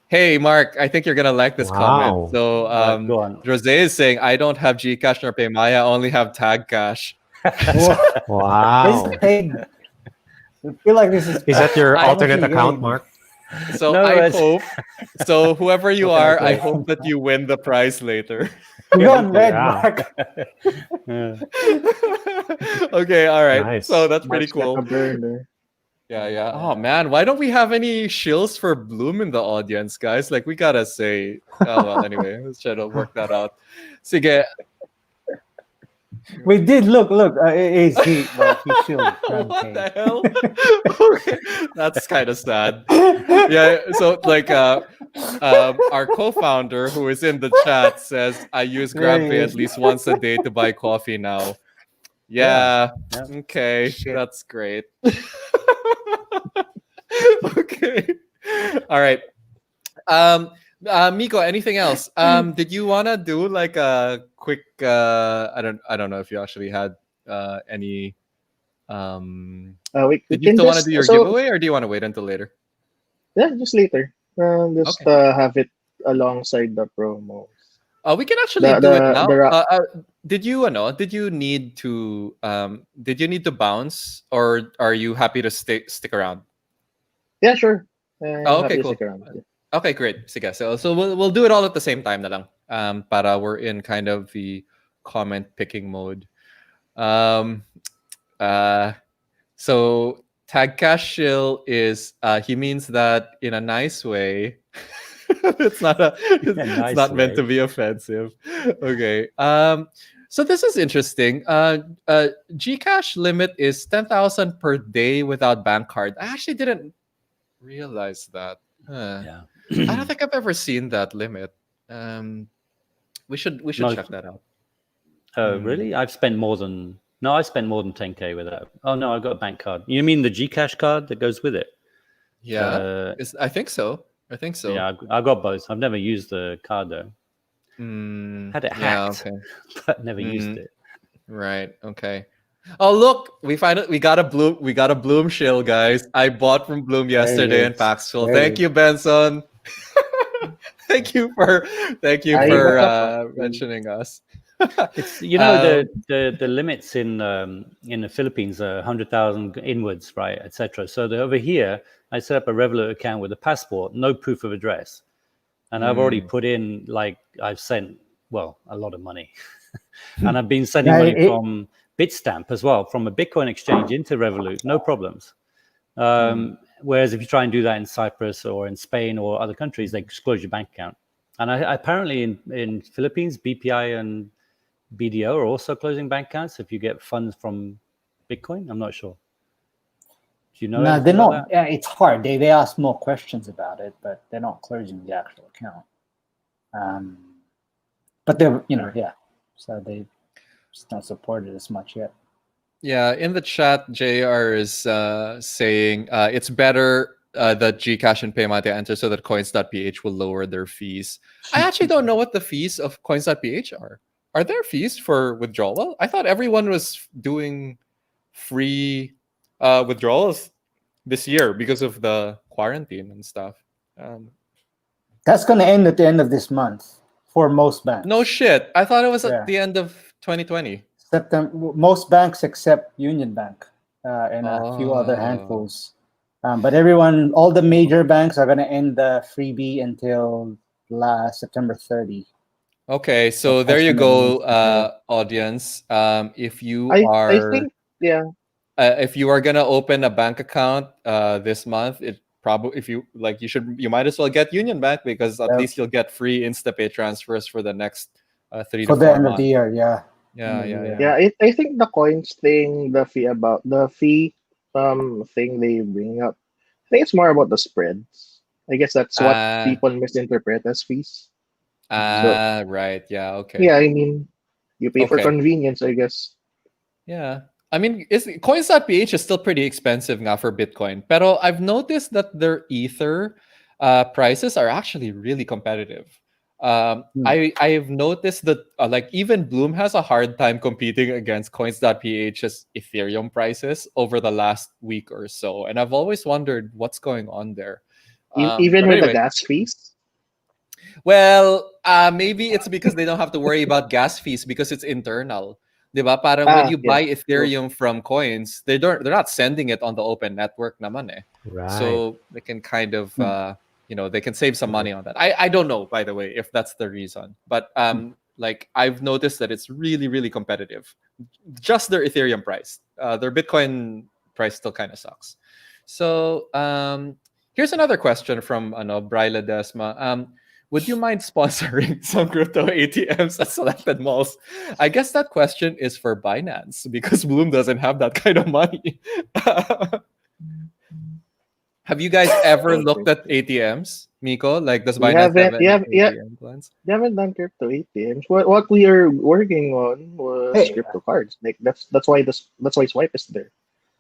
Speaker 1: Hey, Mark, I think you're going to like this comment. So,
Speaker 2: go on.
Speaker 1: Jose is saying, I don't have Gcash nor Paymaya, I only have Tag Cash.
Speaker 6: Wow.
Speaker 4: I feel like this is
Speaker 6: that your alternate account, Mark?
Speaker 1: So I hope. So whoever you are, I hope that you win the prize later.
Speaker 4: You're on red, Mark.
Speaker 1: Okay, all right.
Speaker 6: Nice.
Speaker 1: So that's pretty
Speaker 3: Mark's like
Speaker 1: cool.
Speaker 3: a burner.
Speaker 1: Yeah. Oh man, why don't we have any shills for Bloom in the audience, guys? Like we gotta say. Oh well, anyway, let's try to work that out. Sige.
Speaker 4: We did look. Is he? Well, he should.
Speaker 1: What the hell? Okay, that's kind of sad. Yeah. So like, our co-founder who is in the chat says, "I use GrabPay at least once a day to buy coffee now." Yeah. Okay.
Speaker 4: Shit.
Speaker 1: That's great. Okay. All right. Miko, anything else? Did you wanna do like a quick I don't know if you actually had any did you still want to do your giveaway or do you want to wait until later?
Speaker 3: Yeah, just later. Have it alongside the promos.
Speaker 1: We can actually do it now. Did you need to bounce or are you happy to stick around?
Speaker 3: Yeah, sure.
Speaker 1: Okay, cool. Okay, great. Sige. So we'll do it all at the same time na lang. Para we're in kind of the comment picking mode. So Tag Cash Shill is he means that in a nice way. It's not meant to be offensive. Okay. So this is interesting. Gcash limit is 10,000 per day without bank card. I actually didn't realize that.
Speaker 2: Yeah.
Speaker 1: I don't think I've ever seen that limit. We should check that out.
Speaker 2: Really? I spent more than 10K with that. Oh no, I got a bank card. You mean the Gcash card that goes with it?
Speaker 1: Yeah. I think so.
Speaker 2: Yeah, I got both. I've never used the card though. Had it hacked, but never used it.
Speaker 1: Right. Okay. Oh look, we got a Bloom shill, guys. I bought from Bloom yesterday in Paxful. Thank you, Benson. Thank you for mentioning us.
Speaker 2: It's the limits in the Philippines are 100,000 inwards, right, etc. So over here, I set up a Revolut account with a passport, no proof of address, and I've already put in I've sent a lot of money, and I've been sending money from Bitstamp as well, from a Bitcoin exchange into Revolut, no problems. Whereas if you try and do that in Cyprus or in Spain or other countries, they just close your bank account. And apparently in Philippines, BPI and BDO are also closing bank accounts if you get funds from Bitcoin. I'm not sure. Do you know?
Speaker 4: No, they're not. Yeah, it's hard. They ask more questions about it, but they're not closing the actual account. But they're so they just not supported as much yet.
Speaker 1: Yeah, in the chat, JR is saying it's better that Gcash and Paymate enter so that coins.ph will lower their fees. I actually don't know what the fees of coins.ph are. Are there fees for withdrawal? I thought everyone was doing free withdrawals this year because of the quarantine and stuff.
Speaker 4: That's going to end at the end of this month for most banks.
Speaker 1: No shit. I thought it was at the end of 2020.
Speaker 4: September. Most banks except Union Bank and a few other handfuls. But everyone, all the major banks are going to end the freebie until September 30.
Speaker 1: Okay, so there you go, audience. If you are,
Speaker 3: I think,
Speaker 1: if you are gonna open a bank account this month, it probably you might as well get Union Bank because at least you'll get free InstaPay transfers for the next 3 to 4 months.
Speaker 4: For the end of the year, yeah.
Speaker 3: Yeah, I think the coins thing, the fee thing they bring up, I think it's more about the spreads. I guess that's what people misinterpret as fees.
Speaker 1: Right. Yeah. Okay.
Speaker 3: Yeah, I mean, you pay for convenience, I guess.
Speaker 1: Yeah. I mean, coins.ph is still pretty expensive now for Bitcoin. Pero I've noticed that their Ether prices are actually really competitive. I've noticed that like even Bloom has a hard time competing against coins.ph's Ethereum prices over the last week or so. And I've always wondered what's going on there.
Speaker 3: Even with the gas fees?
Speaker 1: Well, maybe it's because they don't have to worry about gas fees because it's internal. Diba? Parang when you buy Ethereum from coins, they're not sending it on the open network naman eh.
Speaker 6: Right.
Speaker 1: So they can kind of they can save some money on that. I don't know, by the way, if that's the reason. But like I've noticed that it's really, really competitive. Just their Ethereum price. Their Bitcoin price still kind of sucks. So here's another question from Bri Ledesma. Would you mind sponsoring some crypto ATMs at selected malls? I guess that question is for Binance because Bloom doesn't have that kind of money. Have you guys ever looked at ATMs, Miko? Like, does Binance have any ATM plans?
Speaker 3: We haven't done crypto ATMs. What we are working on was crypto cards. Like that's why Swipe is there.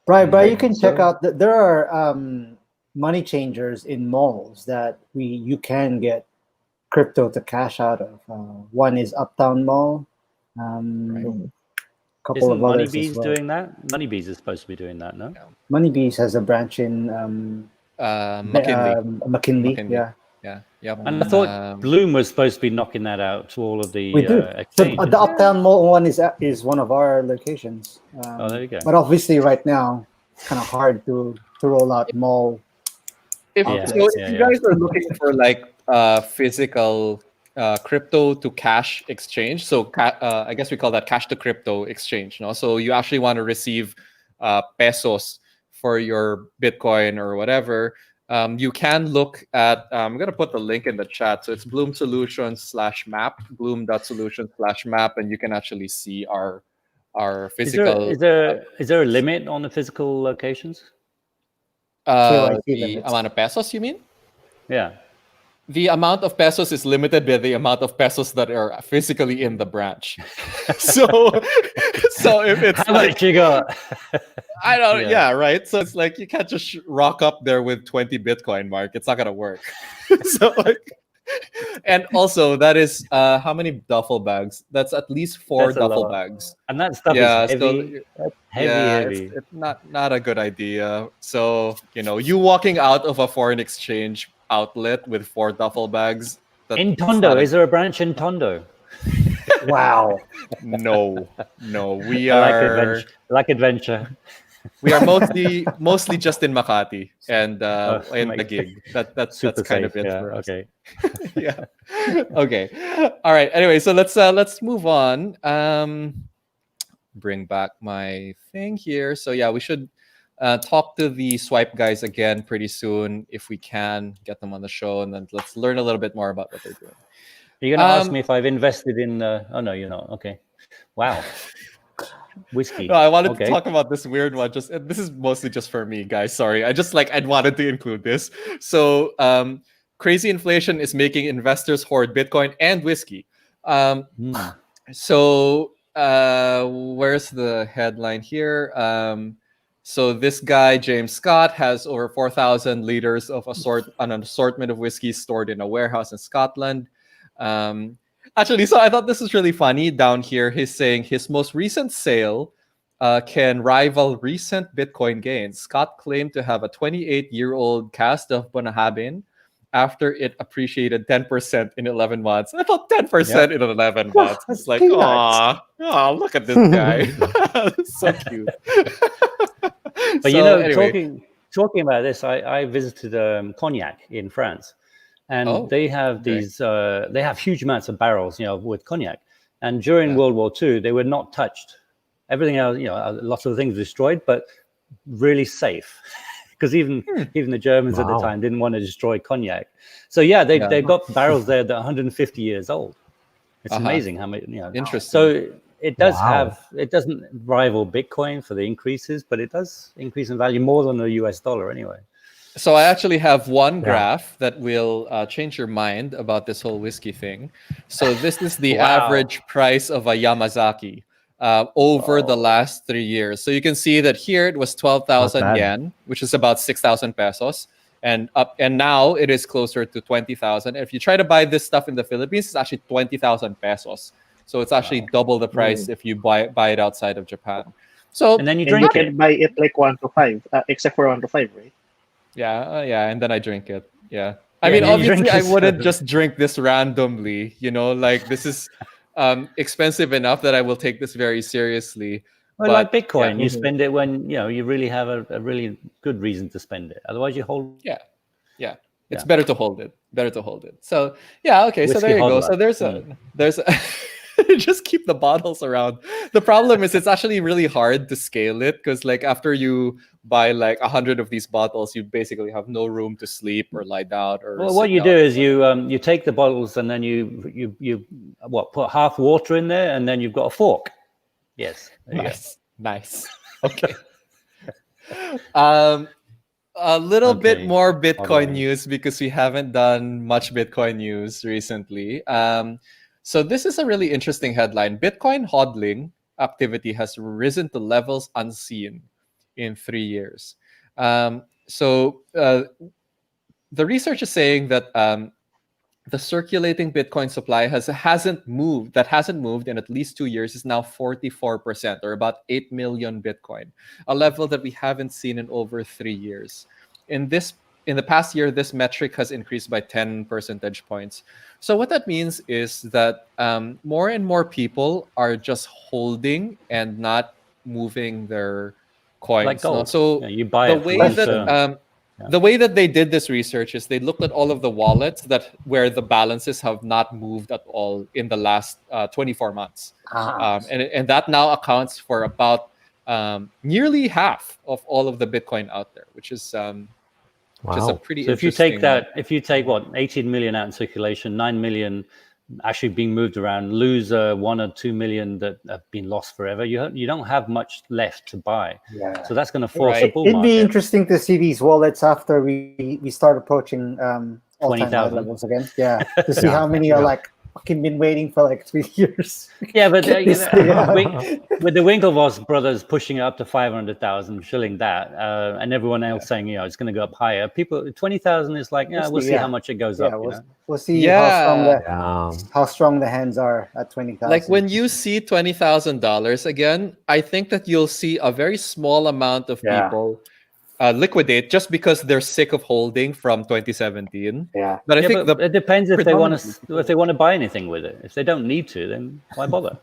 Speaker 4: Right, you can check out. There are money changers in malls that you can get crypto to cash out of. One is Uptown Mall. Couple of others
Speaker 2: Moneybees
Speaker 4: as well.
Speaker 2: doing that? Moneybees is supposed to be doing that, no?
Speaker 4: Moneybees has a branch in McKinley. Yeah.
Speaker 1: Yep.
Speaker 2: And I thought Bloom was supposed to be knocking that out to all of the exchanges.
Speaker 4: The Uptown Mall one is one of our locations.
Speaker 2: There you go.
Speaker 4: But obviously, right now, it's kind of hard to roll out mall.
Speaker 1: If you guys are looking for like physical crypto to cash exchange, so I guess we call that cash to crypto exchange. No, so you actually want to receive pesos for your Bitcoin or whatever. You can look at. I'm gonna put the link in the chat. So it's Bloom Solutions/map, bloom.solutions/map, and you can actually see our physical.
Speaker 2: Is there a limit on the physical locations?
Speaker 1: The amount of pesos, you mean?
Speaker 2: Yeah.
Speaker 1: The amount of pesos is limited by the amount of pesos that are physically in the branch. so if it's
Speaker 2: how much you got?
Speaker 1: I don't. Yeah, right. So it's like you can't just rock up there with 20 Bitcoin, Mark. It's not gonna work. So and also that is how many duffel bags? That's at least 4 duffel bags.
Speaker 2: And that stuff is heavy.
Speaker 1: So,
Speaker 2: heavy.
Speaker 1: It's not a good idea. So you walking out of a foreign exchange outlet with 4 duffle bags.
Speaker 2: In Tondo, is there a branch in Tondo?
Speaker 4: Wow.
Speaker 1: No. We are
Speaker 2: like adventure.
Speaker 1: We are mostly just in Makati and in the gig. That's kind of it for us.
Speaker 2: Okay.
Speaker 1: Yeah. Okay. All right. Anyway, so let's move on. Bring back my thing here. So yeah, we should talk to the Swipe guys again pretty soon if we can get them on the show, and then let's learn a little bit more about what they're doing.
Speaker 2: Are you going to ask me if I've invested in? Oh no, you're not. Okay. Wow. Whiskey.
Speaker 1: No, I wanted to talk about this weird one. This is mostly just for me, guys. Sorry, I wanted to include this. So, crazy inflation is making investors hoard Bitcoin and whiskey. So, where's the headline here? So this guy, James Scott, has over 4,000 liters of an assortment of whiskey stored in a warehouse in Scotland. Actually, so I thought this was really funny. Down here, he's saying his most recent sale can rival recent Bitcoin gains. Scott claimed to have a 28-year-old cast of Bunnahabhain after it appreciated 10% in 11 months. I thought 10% in 11 months. It's like, oh, look at this guy. So cute.
Speaker 2: But anyway. talking about this, I visited Cognac in France, and they have these they have huge amounts of barrels, with cognac. And during World War II, they were not touched. Everything else, lots of things destroyed, but really safe. Because even the Germans at the time didn't want to destroy cognac. So they've got barrels there that are 150 years old. It's amazing how many.
Speaker 1: Interesting.
Speaker 2: So it does it doesn't rival Bitcoin for the increases, but it does increase in value more than the US dollar anyway.
Speaker 1: So I actually have one graph that will change your mind about this whole whiskey thing. So this is the average price of a Yamazaki over the last 3 years. So you can see that here it was 12,000 yen, which is about 6,000 pesos. And now it is closer to 20,000. If you try to buy this stuff in the Philippines, it's actually 20,000 pesos. So it's actually double the price if you buy it outside of Japan. So
Speaker 2: and then you drink
Speaker 3: it. You can buy it like 1 to 5, except for 1 to 5, right?
Speaker 1: Yeah, and then I drink it. Yeah. I mean, obviously, I wouldn't just drink this randomly. Like this is expensive enough that I will take this very seriously.
Speaker 2: Well, like Bitcoin, you spend it when you really have a really good reason to spend it. Otherwise, you hold.
Speaker 1: Yeah. It's better to hold it. So okay.
Speaker 2: Whiskey
Speaker 1: so there you
Speaker 2: hodler.
Speaker 1: go. So there's a just keep the bottles around. The problem is it's actually really hard to scale it because like after you buy like 100 of these bottles, you basically have no room to sleep or lie down.
Speaker 2: Well, what you do is you take the bottles and then you put half water in there and then you've got a fork. Yes.
Speaker 1: Nice. Okay. A little bit more Bitcoin news because we haven't done much Bitcoin news recently. So this is a really interesting headline. Bitcoin hodling activity has risen to levels unseen in 3 years. So the research is saying that the circulating Bitcoin supply hasn't moved in at least 2 years is now 44%, or about 8 million Bitcoin, a level that we haven't seen in over 3 years. In the past year, this metric has increased by 10 percentage points. So what that means is that more and more people are just holding and not moving their coins.
Speaker 2: Like gold.
Speaker 1: No? So
Speaker 2: you buy
Speaker 1: the way that they did this research is they looked at all of the wallets where the balances have not moved at all in the last 24 months. And that now accounts for about nearly half of all of the Bitcoin out there, which is just a pretty
Speaker 2: so
Speaker 1: interesting.
Speaker 2: if you take 18 million out in circulation, 9 million actually being moved around, lose 1 or 2 million that have been lost forever, you don't have much left to buy. So that's going to force a bull market.
Speaker 4: It'd be interesting to see these wallets after we start approaching all-time high levels again. To see how many are like fucking been waiting for like 3 years.
Speaker 2: But with the Winklevoss brothers pushing it up to 500,000, shilling that, and everyone else saying it's going to go up higher. People 20,000 is like we'll see how much it goes up.
Speaker 4: We'll see how strong the hands are at 20,000.
Speaker 1: Like when you see $20,000 again, I think that you'll see a very small amount of people liquidate just because they're sick of holding from 2017. But I think
Speaker 2: it depends if they want to buy anything with it. If they don't need to, then why bother?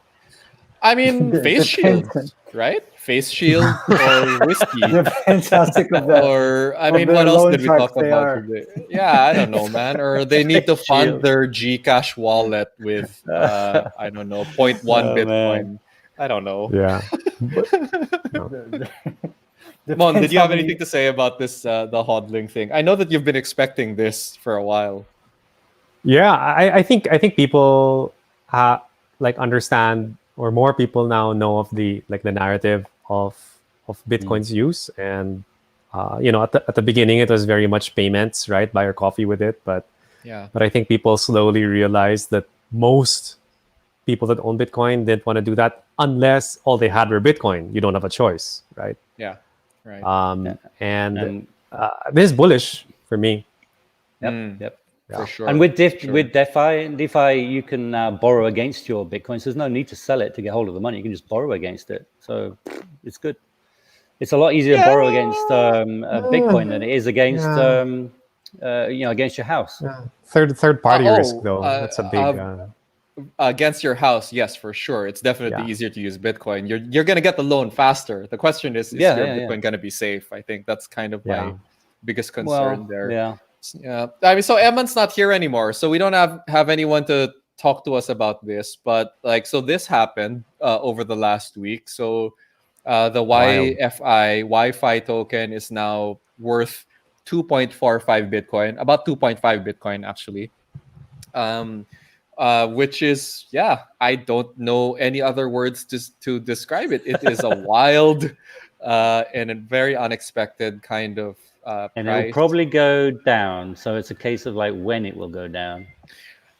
Speaker 1: I mean, face shield, right? Face shield or whiskey.
Speaker 4: Depends how sick of that.
Speaker 1: Or I mean, what else did we talk about today? I don't know, man. Or they need to fund their Gcash wallet with I don't know, 0.1 Bitcoin. Man. I don't know. Mon, did you have anything to say about this the hodling thing? I know that you've been expecting this for a while.
Speaker 6: I think people understand, or more people now know of the narrative of Bitcoin's use, and at the beginning it was very much payments, right? Buy your coffee with it, but I think people slowly realized that most people that own Bitcoin didn't want to do that unless all they had were Bitcoin. You don't have a choice, right?
Speaker 1: Right.
Speaker 6: And this is bullish for me.
Speaker 2: Yep.
Speaker 1: For sure.
Speaker 2: And with DeFi, you can borrow against your Bitcoin. So there's no need to sell it to get hold of the money. You can just borrow against it. So it's good. It's a lot easier to borrow against Bitcoin than it is against against your house.
Speaker 6: Third party risk though. That's a big
Speaker 1: against your house. Yes, for sure. It's definitely easier to use Bitcoin. You're gonna get the loan faster. The question is your Bitcoin gonna be safe? I think that's kind of my biggest concern there. Yeah. I mean, so Eman's not here anymore, so we don't have anyone to talk to us about this. But so this happened over the last week. So the YFI token is now worth 2.45 Bitcoin, about 2.5 Bitcoin actually. Which is, I don't know any other words to describe it. It is a wild and a very unexpected kind of
Speaker 2: and
Speaker 1: price.
Speaker 2: it'll probably go down. So it's a case of when it will go down.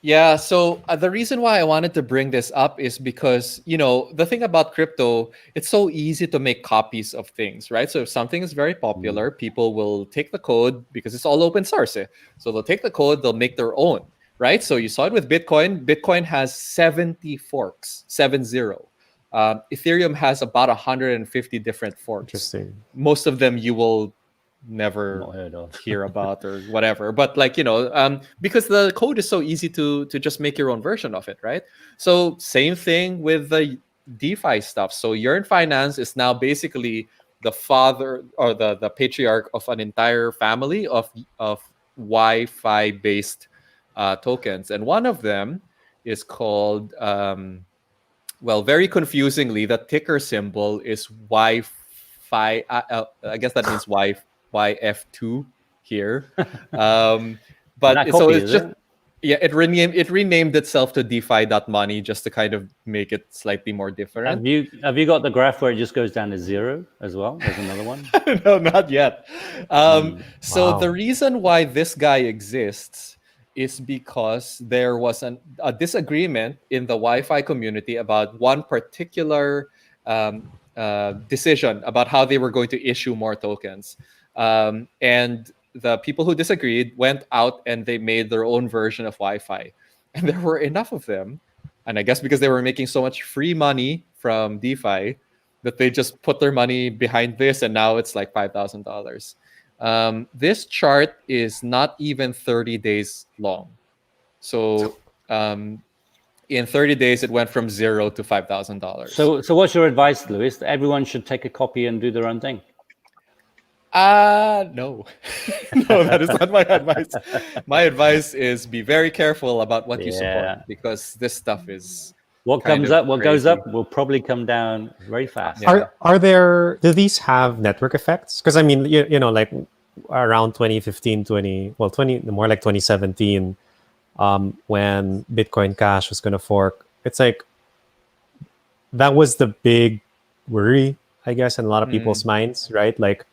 Speaker 1: Yeah, so the reason why I wanted to bring this up is because, the thing about crypto, it's so easy to make copies of things, right? So if something is very popular, people will take the code because it's all open source. So they'll take the code, they'll make their own, right? So you saw it with Bitcoin. Bitcoin has 70 forks, 70. Ethereum has about 150 different forks.
Speaker 6: Interesting.
Speaker 1: Most of them you will never hear about or whatever, but because the code is so easy to just make your own version of it, right? So same thing with the DeFi stuff. So Yearn Finance is now basically the father or the patriarch of an entire family of YFI based tokens, and one of them is called very confusingly, the ticker symbol is YFI. I guess that means YF2 here. But so it's just it renamed itself to DeFi.money just to kind of make it slightly more different.
Speaker 2: Have you got the graph where it just goes down to 0 as well? There's another one.
Speaker 1: No, not yet. So the reason why this guy exists is because there was a disagreement in the YFI community about one particular decision about how they were going to issue more tokens. And the people who disagreed went out and they made their own version of YFI. And there were enough of them. And I guess because they were making so much free money from DeFi that they just put their money behind this. And now it's like $5,000. This chart is not even 30 days long. So in 30 days, it went from $0 to $5,000.
Speaker 2: So what's your advice, Luis? Everyone should take a copy and do their own thing.
Speaker 1: No. No, that is not my advice. My advice is be very careful about what you support, because this stuff is
Speaker 2: what goes up will probably come down very fast.
Speaker 6: Do these have network effects? Because I mean, like around 2015, more like 2017, when Bitcoin Cash was going to fork, it's like that was the big worry, I guess, in a lot of people's minds, right? Like,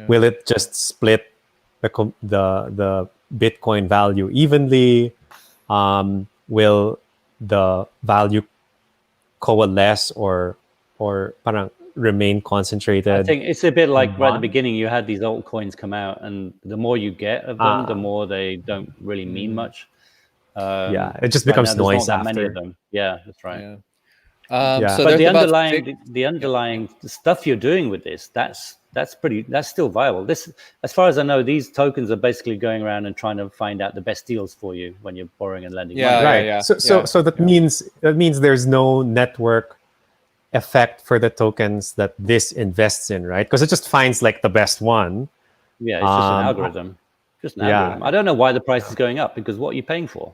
Speaker 6: will it just split the Bitcoin value evenly? Will the value coalesce or parang remain concentrated?
Speaker 2: I think it's a bit like right at the beginning, you had these altcoins come out, and the more you get of them, the more they don't really mean much.
Speaker 6: It just becomes noise
Speaker 2: not
Speaker 6: after.
Speaker 2: that many of them. Yeah, that's right.
Speaker 1: So
Speaker 2: but the underlying stuff you're doing with this, that's still viable. This, as far as I know, these tokens are basically going around and trying to find out the best deals for you when you're borrowing and lending money.
Speaker 6: So that means there's no network effect for the tokens that this invests in, right? Because it just finds like the best one.
Speaker 2: Yeah, it's just an algorithm. Algorithm. I don't know why the price is going up, because what are you paying for?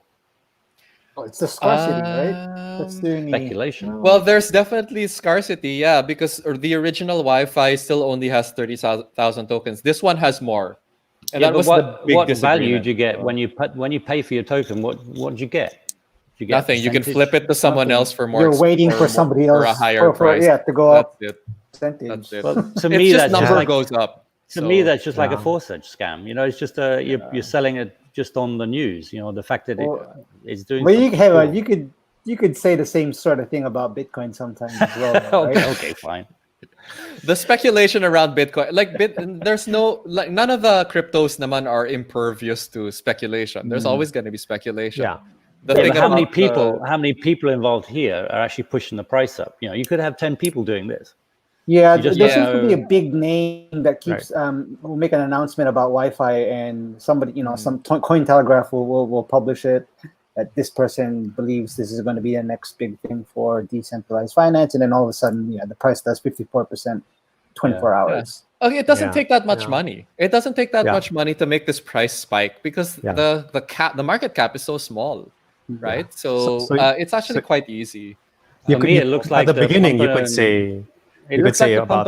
Speaker 4: Oh, it's the scarcity, right? That's doing
Speaker 2: speculation.
Speaker 1: Well, there's definitely scarcity, because the original YFI still only has 30,000 tokens. This one has more, and that was the big
Speaker 2: what value
Speaker 1: disagreement.
Speaker 2: do you get when you pay for your token? What do you get? You get
Speaker 1: nothing. You can flip it to someone else for more.
Speaker 4: You're waiting for somebody else
Speaker 1: for a higher price.
Speaker 4: To go up.
Speaker 1: That's it.
Speaker 4: Percentage.
Speaker 1: That's it.
Speaker 2: Well, to me,
Speaker 1: that's number goes up.
Speaker 2: To me, that's just like a forced scam. It's just you're selling it just on the news. The fact that it's doing.
Speaker 4: Well, you could say the same sort of thing about Bitcoin sometimes as well, right?
Speaker 2: Okay, fine.
Speaker 1: The speculation around Bitcoin, there's none of the cryptos naman are impervious to speculation. There's always going to be speculation.
Speaker 6: Yeah.
Speaker 2: But how many people involved here are actually pushing the price up? You know, you could have 10 people doing this.
Speaker 4: Yeah, there seems to be a big name that keeps will make an announcement about Wi-Fi, and somebody, some Cointelegraph will publish it, that this person believes this is going to be the next big thing for decentralized finance, and then all of a sudden, the price does 54%, 24 hours.
Speaker 1: Yeah. Okay, it doesn't take that much money. It doesn't take that much money to make this price spike because the market cap is so small, right? So it's actually quite easy.
Speaker 2: It looks like
Speaker 6: at the beginning you could say. You could say about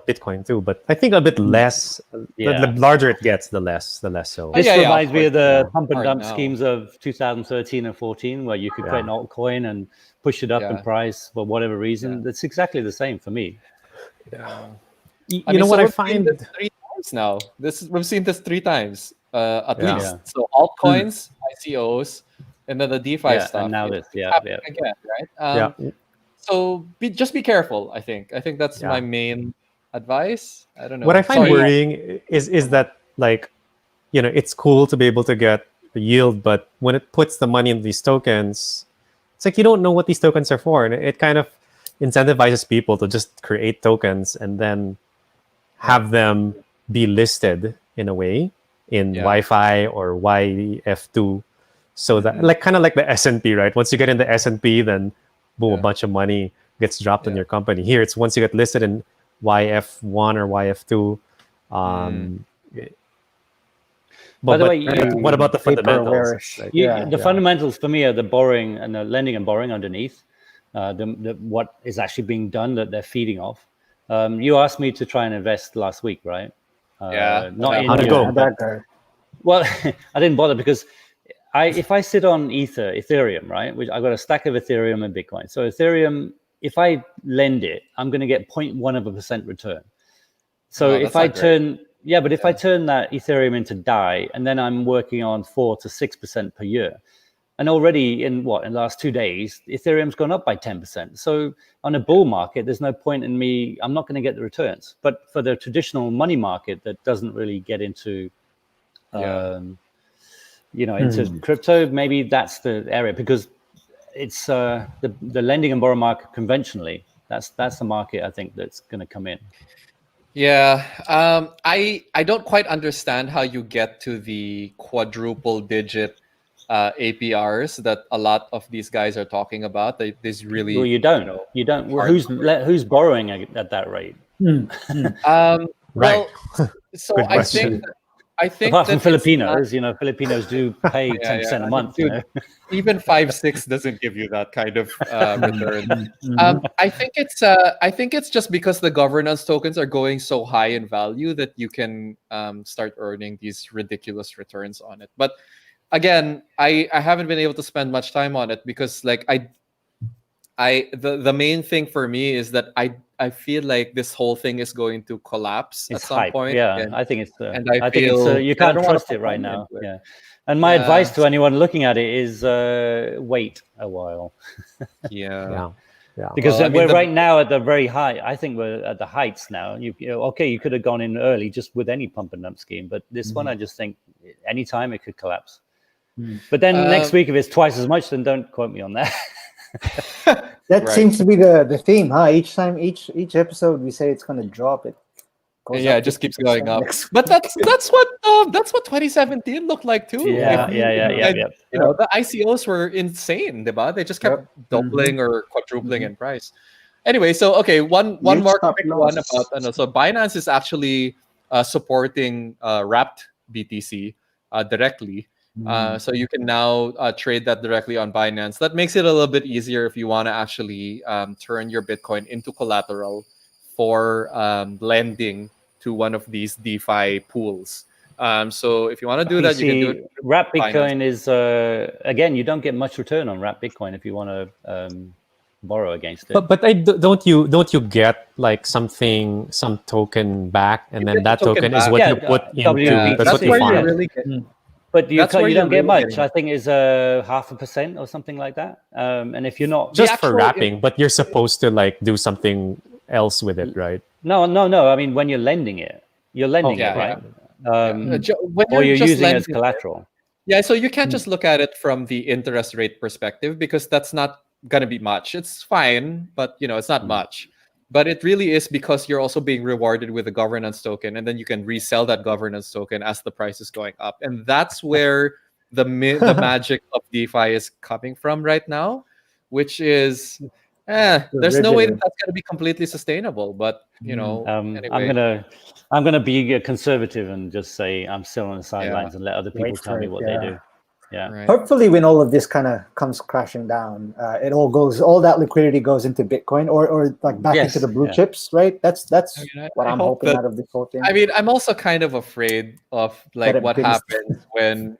Speaker 6: Bitcoin too, but I think a bit less. The larger it gets, the less so.
Speaker 2: This reminds me of the pump and dump schemes of 2013 and 14, where you could create an altcoin and push it up in price for whatever reason. That's exactly the same for me.
Speaker 1: Yeah.
Speaker 6: You know what I find?
Speaker 1: This 3 times now. We've seen this 3 times at least. So altcoins, ICOs, and then the DeFi stuff.
Speaker 2: And now this,
Speaker 1: again, right? So just be careful. I think that's my main advice. I don't know.
Speaker 6: What I find worrying is that it's cool to be able to get the yield, but when it puts the money in these tokens, it's like you don't know what these tokens are for, and it kind of incentivizes people to just create tokens and then have them be listed in a way in YFI or YF2, so that kind of like the S&P, right? Once you get in the S&P, then boom, a bunch of money gets dropped on your company. Here, it's once you get listed in YF1 or YF2.
Speaker 2: By the way,
Speaker 6: what about the fundamentals?
Speaker 2: The fundamentals for me are the borrowing and the lending and borrowing underneath. What is actually being done that they're feeding off. You asked me to try and invest last week, right?
Speaker 6: How'd it go?
Speaker 2: Well, I didn't bother because if I sit on Ethereum, right, which I got a stack of Ethereum and Bitcoin. So Ethereum, if I lend it, I'm going to get 0.1% return. So if I turn, if I turn that Ethereum into DAI, and then I'm working on 4 to 6% per year, and already in the last 2 days, Ethereum's gone up by 10%. So on a bull market, there's no point in me. I'm not going to get the returns. But for the traditional money market that doesn't really get into into crypto, maybe that's the area, because it's the lending and borrow market conventionally. That's the market I think that's going to come in.
Speaker 1: Yeah, I don't quite understand how you get to the quadruple digit APRs that a lot of these guys are talking about. This really
Speaker 2: you don't. Who's borrowing at that rate?
Speaker 1: Well, so I think
Speaker 2: apart from Filipinos, Filipinos do pay 10% a month.
Speaker 1: Dude, even 5-6 doesn't give you that kind of return. I think it's just because the governance tokens are going so high in value that you can start earning these ridiculous returns on it. But again, I haven't been able to spend much time on it because the main thing for me is that I feel like this whole thing is going to collapse at some point.
Speaker 2: Yeah, I think it's. I think it's. You can't trust it right now. Yeah, and my advice to anyone looking at it is wait a while.
Speaker 1: Yeah.
Speaker 2: Because we're right now at the very high. I think we're at the heights now. You could have gone in early just with any pump and dump scheme, but this one I just think anytime it could collapse. But then next week, if it's twice as much, then don't quote me on that.
Speaker 4: That seems to be the theme, huh? Each time, each episode, we say it's going to drop. It goes
Speaker 1: it just keeps going up. But that's what 2017 looked like too.
Speaker 2: Yeah.
Speaker 1: The ICOs were insane, diba? They just kept doubling or quadrupling in price. Anyway, so one more quick one about so Binance is actually supporting wrapped BTC directly. So you can now trade that directly on Binance. That makes it a little bit easier if you want to actually turn your Bitcoin into collateral for lending to one of these DeFi pools. So if you want to do that, you can do it.
Speaker 2: Wrapped Bitcoin is, again, you don't get much return on wrapped Bitcoin if you want to borrow against it.
Speaker 6: But don't you get like some token back, and then that token is what you put into. That's what you find.
Speaker 1: Really get.
Speaker 2: But you don't get much. I think it's 0.5% or something like that. And if you're not
Speaker 6: just for wrapping, but you're supposed to like do something else with it, right?
Speaker 2: No. I mean, when you're lending it, you're lending it, right?
Speaker 1: When
Speaker 2: Or you're
Speaker 1: just
Speaker 2: using it as
Speaker 1: lending
Speaker 2: collateral.
Speaker 1: Yeah, so you can't just look at it from the interest rate perspective because that's not gonna be much. It's fine, but it's not much. But it really is because you're also being rewarded with a governance token, and then you can resell that governance token as the price is going up, and that's where the magic of DeFi is coming from right now, which is, there's no way that that's gonna be completely sustainable. But anyway.
Speaker 2: I'm gonna be conservative and just say I'm still on the sidelines and let other people tell me what they do. Yeah.
Speaker 1: Right.
Speaker 4: Hopefully, when all of this kind of comes crashing down, all that liquidity goes into Bitcoin or like back into the blue chips, right? That's what I'm hoping out of this whole thing.
Speaker 1: I mean, I'm also kind of afraid of like what happens when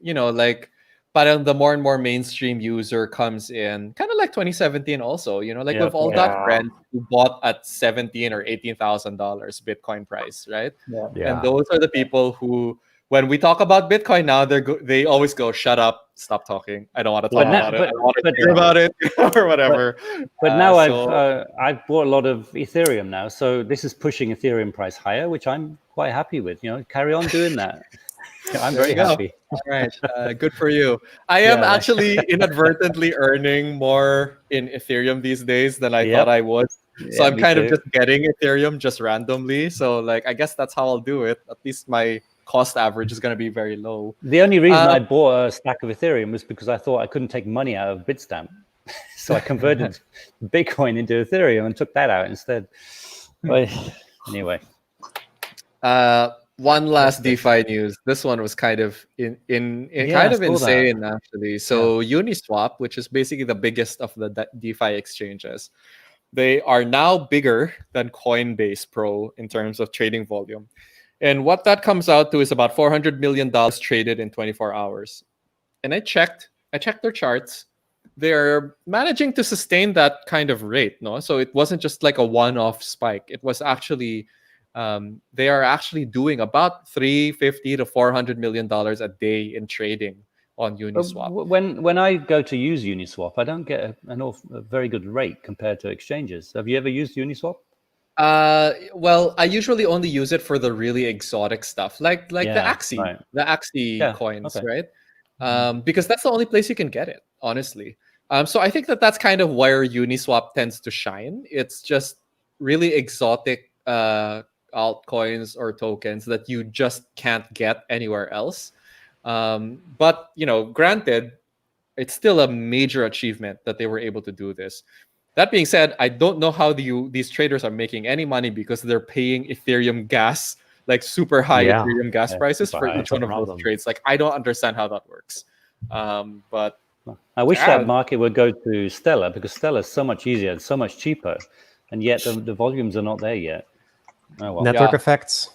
Speaker 1: parang the more and more mainstream user comes in, kind of like 2017 also, we've all got friends who bought at $17,000 or $18,000 Bitcoin price, right?
Speaker 4: Yeah.
Speaker 1: And those are the people who, when we talk about Bitcoin now, they always go, "Shut up, stop talking. I don't want to talk about it. I don't want to hear about it," or whatever.
Speaker 2: But now I've bought a lot of Ethereum now, so this is pushing Ethereum price higher, which I'm quite happy with. Carry on doing that. I'm very happy.
Speaker 1: All right, good for you. I am actually inadvertently earning more in Ethereum these days than I thought I would. So I'm kind of just getting Ethereum just randomly. So I guess that's how I'll do it. At least my cost average is going to be very low.
Speaker 2: The only reason I bought a stack of Ethereum was because I thought I couldn't take money out of Bitstamp. So I converted Bitcoin into Ethereum and took that out instead. But anyway.
Speaker 1: One last DeFi news. This one was kind of insane, actually. So Uniswap, which is basically the biggest of the DeFi exchanges, they are now bigger than Coinbase Pro in terms of trading volume. And what that comes out to is about $400 million traded in 24 hours. And I checked their charts. They're managing to sustain that kind of rate, no? So it wasn't just like a one-off spike. It was actually, they are actually doing about $350 to $400 million a day in trading on Uniswap.
Speaker 2: When I go to use Uniswap, I don't get a very good rate compared to exchanges. Have you ever used Uniswap?
Speaker 1: Well, I usually only use it for the really exotic stuff, like the Axie coins, right? Because that's the only place you can get it, honestly. So I think that's kind of where Uniswap tends to shine. It's just really exotic altcoins or tokens that you just can't get anywhere else. But granted, it's still a major achievement that they were able to do this. That being said, I don't know how these traders are making any money because they're paying Ethereum gas, like super high Ethereum gas prices for each one of those trades. Like, I don't understand how that works. But
Speaker 2: I wish that market would go to Stellar, because Stellar is so much easier and so much cheaper, and yet the volumes are not there yet.
Speaker 6: Oh, well. Network effects.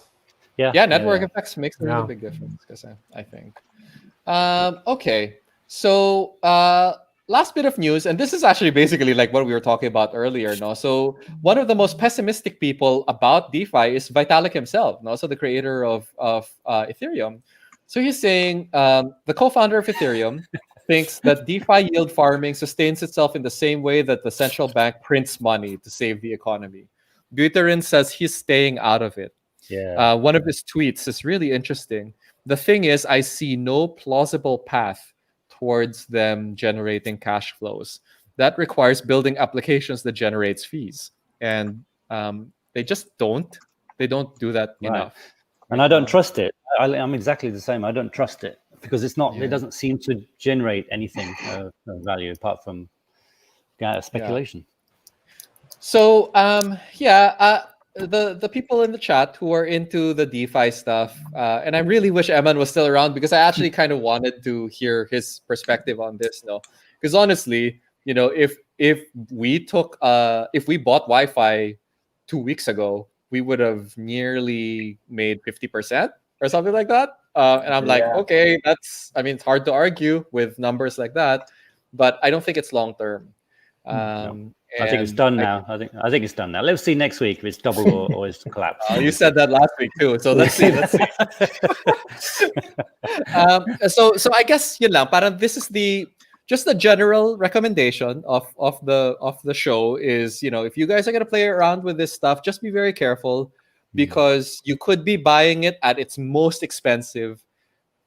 Speaker 1: Network effects makes a really big difference, because I think. Okay, so last bit of news, and this is actually basically like what we were talking about earlier, no? So one of the most pessimistic people about DeFi is Vitalik himself, no? So the creator of Ethereum. So he's saying the co-founder of Ethereum thinks that DeFi yield farming sustains itself in the same way that the central bank prints money to save the economy. Buterin says he's staying out of it. One of his tweets is really interesting. The thing is, I see no plausible path towards them generating cash flows. That requires building applications that generates fees. And they just don't. They don't do that enough.
Speaker 2: And I don't trust it. I'm exactly the same. I don't trust it because it's not. It doesn't seem to generate anything of value apart from speculation.
Speaker 1: So the people in the chat who are into the DeFi stuff, and I really wish Eman was still around because I actually kind of wanted to hear his perspective on this, no? Because honestly, if we bought Wi-Fi 2 weeks ago, we would have nearly made 50% or something like that. And I'm like, okay, it's hard to argue with numbers like that, but I don't think it's long term.
Speaker 2: I think it's done now. I think it's done now. Let's see next week if it's double or it's collapsed.
Speaker 1: You said that last week too, so let's see. So I guess parang this is just the general recommendation of the show is if you guys are gonna play around with this stuff, just be very careful. because you could be buying it at its most expensive,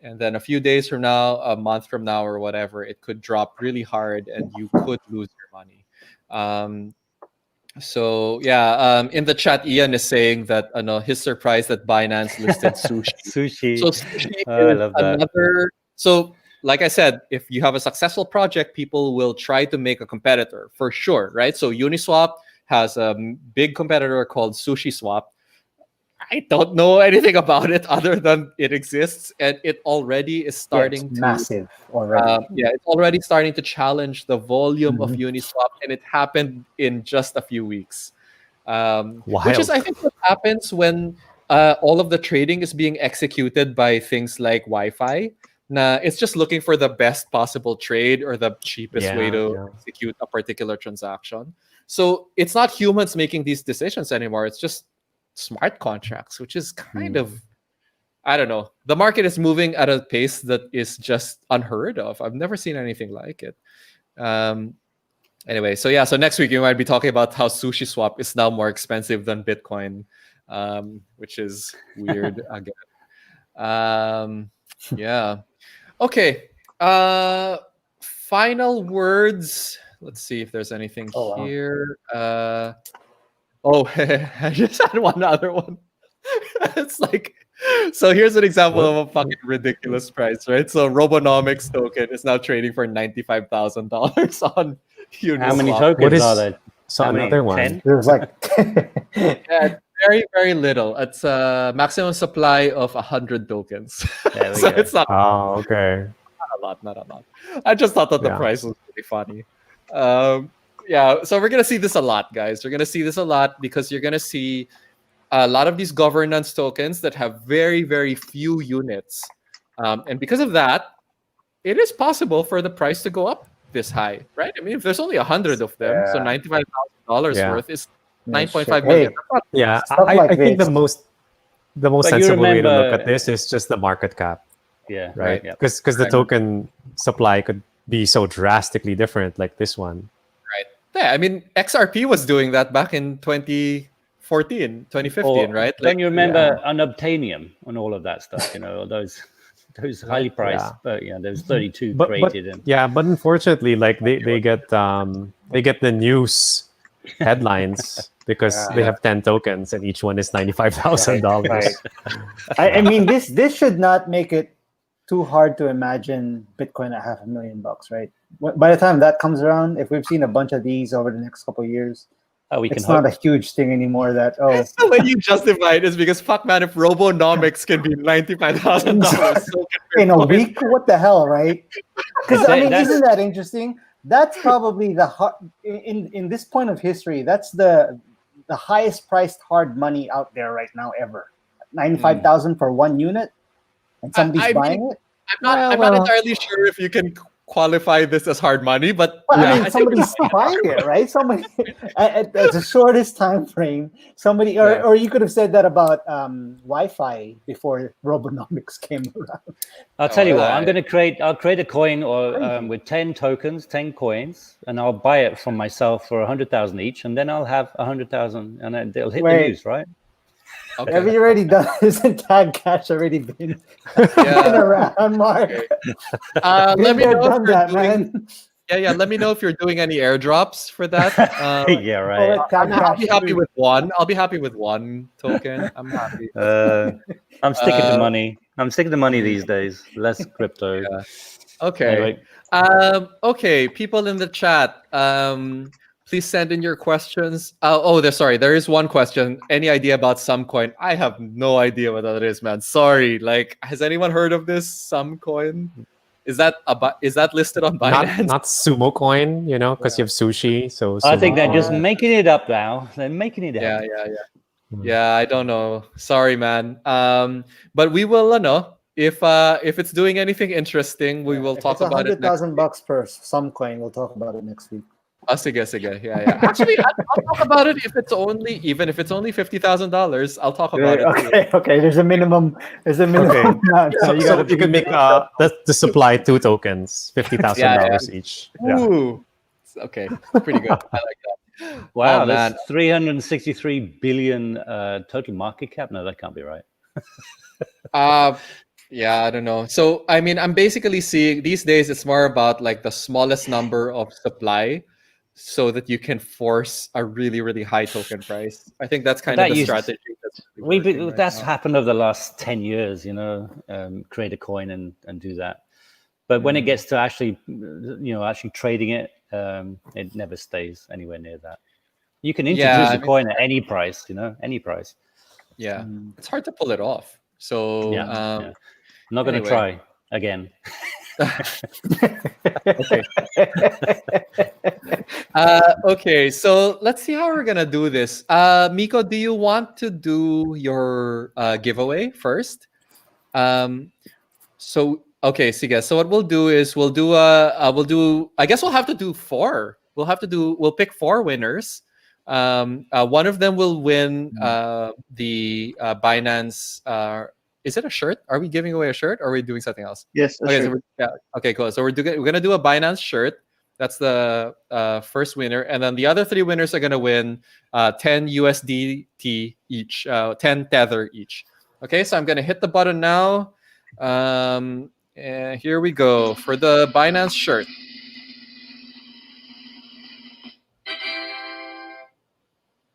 Speaker 1: and then a few days from now, a month from now, or whatever, it could drop really hard, and you could lose your money. So yeah, in the chat, Ian is saying that he's surprised that Binance listed sushi.
Speaker 2: Sushi.
Speaker 1: So sushi
Speaker 2: I
Speaker 1: is
Speaker 2: love that.
Speaker 1: another. So like I said, if you have a successful project, people will try to make a competitor for sure, right? So Uniswap has a big competitor called SushiSwap. I don't know anything about it other than it exists, and it already is starting to
Speaker 4: massive already.
Speaker 1: it's already starting to challenge the volume of Uniswap, and it happened in just a few weeks. Which is, I think, what happens when all of the trading is being executed by things like Wi-Fi. Nah, it's just looking for the best possible trade or the cheapest way to execute a particular transaction. So it's not humans making these decisions anymore. It's just smart contracts, which is kind of, I don't know. The market is moving at a pace that is just unheard of. I've never seen anything like it. Anyway, so next week you might be talking about how SushiSwap is now more expensive than Bitcoin, which is weird again. Yeah. Okay. Final words. Let's see if there's anything here. I just had one other one. It's like, so here's an example of a fucking ridiculous price, right? So Robonomics token is now trading for $95,000 on Uniswap.
Speaker 2: How many tokens are there?
Speaker 6: So another one.
Speaker 2: 10?
Speaker 4: There's like
Speaker 1: Yeah, very, very little. It's a maximum supply of 100 tokens.
Speaker 2: There we
Speaker 1: So
Speaker 2: go.
Speaker 1: it's not
Speaker 6: Okay.
Speaker 1: not a lot. I just thought that the price was really funny. So we're gonna see this a lot, guys. We're gonna see this a lot because you're gonna see a lot of these governance tokens that have very, very few units, and because of that, it is possible for the price to go up this high, right? I mean, if there's only 100 of them, so $95,000 worth is 9.5 million.
Speaker 6: Yeah,
Speaker 4: Stuff like
Speaker 6: I think
Speaker 4: this.
Speaker 6: the most
Speaker 2: But you
Speaker 6: sensible way to look
Speaker 2: remember-
Speaker 6: at this is just the market cap,
Speaker 2: Yeah.
Speaker 6: right?
Speaker 2: Yeah.
Speaker 6: Because the token supply could be so drastically different, like this one.
Speaker 1: Yeah, I mean, XRP was doing that back in 2014, 2015, right?
Speaker 2: Don't you remember Unobtainium and all of that stuff? Those highly priced.
Speaker 6: Yeah.
Speaker 2: But there's 32
Speaker 6: But
Speaker 2: created.
Speaker 6: but unfortunately, like they get the news headlines because they have 10 tokens and each one is $95,000.
Speaker 4: Right. I mean, this should not make it too hard to imagine Bitcoin at $500,000, right? By the time that comes around, if we've seen a bunch of these over the next couple of years, it's not a huge thing anymore. That
Speaker 1: the way you justify it is because fuck man, if Robonomics can be $95,000
Speaker 4: in a week, what the hell, right? Because I mean, isn't that interesting? That's probably in this point of history. That's the highest priced hard money out there right now ever. 95,000 for one unit, and somebody's buying it.
Speaker 1: I'm not entirely sure if you can qualify this as hard money, but
Speaker 4: I mean, somebody's buying it, right? Somebody at the shortest time frame, somebody, or you could have said that about Wi-Fi before Robonomics came around.
Speaker 2: I'll tell you what, I'll create a coin with 10 tokens, 10 coins, and I'll buy it from myself for 100,000 each, and then I'll have 100,000, and then they'll hit the news, right?
Speaker 4: Okay. Have you already done? Isn't Tag Cash already been around, Mark?
Speaker 1: Let me know if you're
Speaker 4: man.
Speaker 1: Let me know if you're doing any airdrops for that.
Speaker 2: Yeah, right.
Speaker 1: I'll be happy with one. I'll be happy with one token. I'm happy.
Speaker 2: I'm sticking to money. I'm sticking to money these days. Less crypto.
Speaker 1: Yeah. Okay. Anyway. Okay. People in the chat. Please send in your questions. There is one question. Any idea about Sumcoin? I have no idea what that is, man. Sorry. Like, has anyone heard of this Sumcoin? Is that listed on Binance?
Speaker 6: Not Sumo Coin, because you have sushi. So
Speaker 2: I think they're just making it up now. They're making it up.
Speaker 1: Yeah, I don't know. Sorry, man. But we will know if it's doing anything interesting. We will talk about it.
Speaker 4: $100,000 per Sumcoin. We'll talk about it next week.
Speaker 1: Sige. Yeah. Actually, I'll talk about it if it's only $50,000. I'll talk about it.
Speaker 4: Okay. There's a minimum. Amount,
Speaker 6: so you can make the supply 2 tokens, $50,000 each.
Speaker 1: Ooh. Okay. Pretty good. I like that.
Speaker 2: Wow,
Speaker 1: Oh man.
Speaker 2: that's 363 billion total market cap. No, that can't be right.
Speaker 1: Yeah, I don't know. So I mean, I'm basically seeing these days it's more about like the smallest number of supply so that you can force a really, really high token price. I think that's kind of
Speaker 2: That
Speaker 1: the
Speaker 2: used-
Speaker 1: strategy that's really working right
Speaker 2: That's
Speaker 1: now.
Speaker 2: happened over the last 10 years, create a coin and do that. But when it gets to actually, actually trading it, it never stays anywhere near that. You can introduce a coin at any price, any price.
Speaker 1: Yeah, it's hard to pull it off. So
Speaker 2: I'm not going to
Speaker 1: anyway.
Speaker 2: try again.
Speaker 1: Okay. Okay, so let's see how we're gonna do this. Miko, do you want to do your giveaway first? So okay, sige. So what we'll do is we'll do I guess we'll have to do 4. We'll pick 4 winners. One of them will win the Binance. Is it a shirt? Are we giving away a shirt, or are we doing something else?
Speaker 3: Yes,
Speaker 1: Okay,
Speaker 3: sure.
Speaker 1: okay, cool. So we're gonna do a Binance shirt. That's the first winner, and then the other 3 winners are gonna win 10 USDT each, 10 tether each. Okay, so I'm gonna hit the button now. And here we go for the Binance shirt.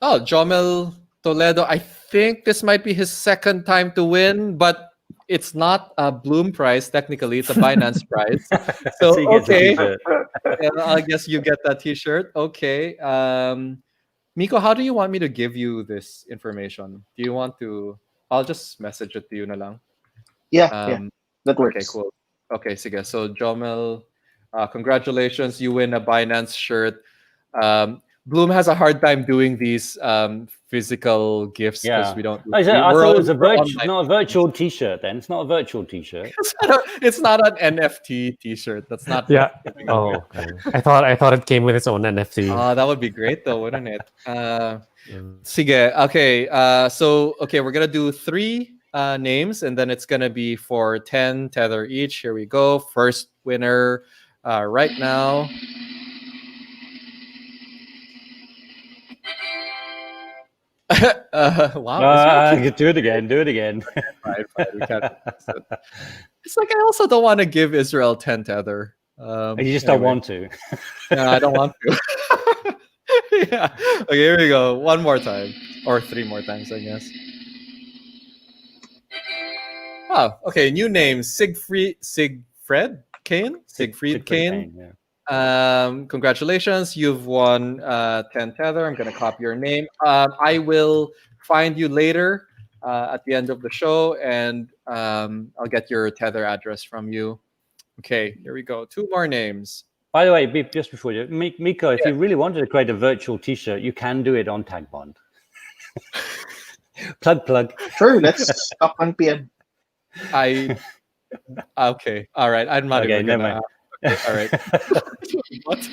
Speaker 1: Oh, Jomel Toledo. I think this might be his second time to win, but it's not a Bloom prize. Technically, it's a Binance prize. So
Speaker 2: So you get the
Speaker 1: okay,
Speaker 2: t-shirt.
Speaker 1: I guess you get that T-shirt. Okay. Miko, how do you want me to give you this information? Do you want to? I'll just message it to you na lang.
Speaker 3: Yeah, that works.
Speaker 1: Okay, cool. Okay, sige. So Jomel, congratulations, you win a Binance shirt. Bloom has a hard time doing these physical gifts because we don't.
Speaker 2: I thought it was
Speaker 1: not
Speaker 2: a virtual T-shirt. Then it's not a virtual T-shirt.
Speaker 1: It's not an NFT T-shirt. That's not.
Speaker 6: Yeah. Oh, okay. I thought it came with its own NFT.
Speaker 1: That would be great though, wouldn't it? Sige. Okay. So we're gonna do 3 names, and then it's gonna be for 10 tether each. Here we go. First winner right now. Wow.
Speaker 2: Do it again.
Speaker 1: Fine, we can't. It's like I also don't want to give Israel 10 tether.
Speaker 2: You just don't want to.
Speaker 1: No, I don't want to. Yeah. Okay, here we go. One more time. Or 3 more times, I guess. Oh, okay. New name. Siegfried Kane? Siegfried Kane.
Speaker 2: Yeah.
Speaker 1: Congratulations. You've won 10 tether. I'm going to copy your name. I will find you later at the end of the show, and I'll get your tether address from you. Okay, here we go. 2 more names.
Speaker 2: By the way, just before you, Miko, if you really wanted to create a virtual T-shirt, you can do it on Tag Bond. plug.
Speaker 3: Sure, let's talk 1 p.m.
Speaker 1: Okay. All right. I'm not even
Speaker 2: never
Speaker 1: gonna.
Speaker 2: mind.
Speaker 1: Okay, all right. What?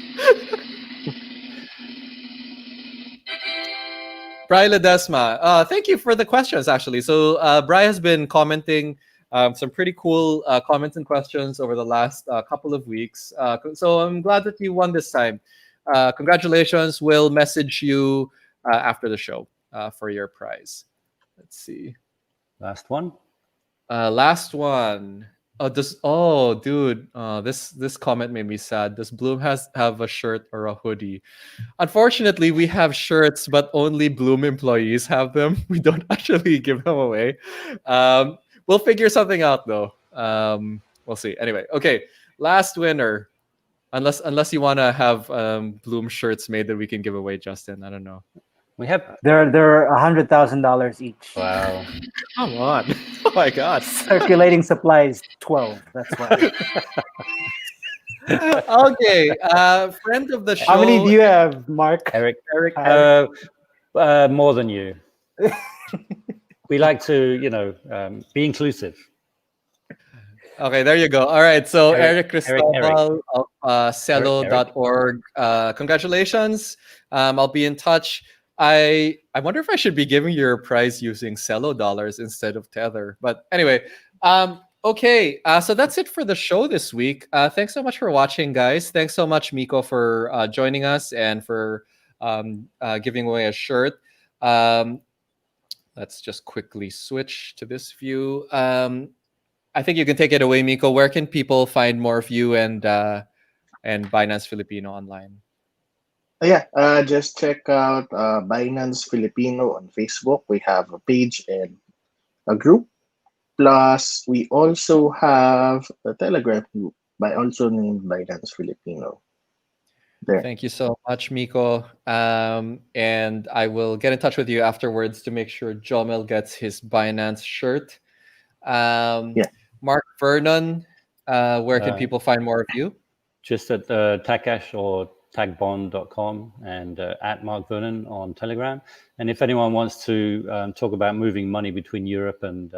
Speaker 1: Bri Ledesma, thank you for the questions, actually. So Bri has been commenting some pretty cool comments and questions over the last couple of weeks. So I'm glad that you won this time. Congratulations. We'll message you after the show for your prize. Let's see.
Speaker 2: Last one.
Speaker 1: Oh, dude. This comment made me sad. Does Bloom have a shirt or a hoodie? Unfortunately, we have shirts, but only Bloom employees have them. We don't actually give them away. We'll figure something out though. We'll see. Anyway, okay. Last winner. Unless you want to have Bloom shirts made that we can give away, Justin. I don't know.
Speaker 2: We have.
Speaker 4: They're $100,000 each.
Speaker 2: Wow.
Speaker 1: Come on. Oh my God.
Speaker 4: Circulating supplies 12. That's why.
Speaker 1: Okay. Friend of the show.
Speaker 4: How many do you have, Mark?
Speaker 2: Eric. More than you. We like to, be inclusive.
Speaker 1: Okay, there you go. All right, so Eric Cristobal of cello.org. Congratulations. I'll be in touch. I wonder if I should be giving your prize using Cello dollars instead of Tether. But anyway, okay. So that's it for the show this week. Thanks so much for watching, guys. Thanks so much, Miko, for joining us and for giving away a shirt. Let's just quickly switch to this view. I think you can take it away, Miko. Where can people find more of you and Binance Filipino online?
Speaker 3: Just check out Binance Filipino on Facebook. We have a page and a group. Plus, we also have a Telegram group also named Binance Filipino. There.
Speaker 1: Thank you so much, Miko. And I will get in touch with you afterwards to make sure Jomel gets his Binance shirt. Mark Vernon, where can people find more of you?
Speaker 2: Just at Takash or tagbond.com and at Mark Vernon on Telegram. And if anyone wants to talk about moving money between Europe and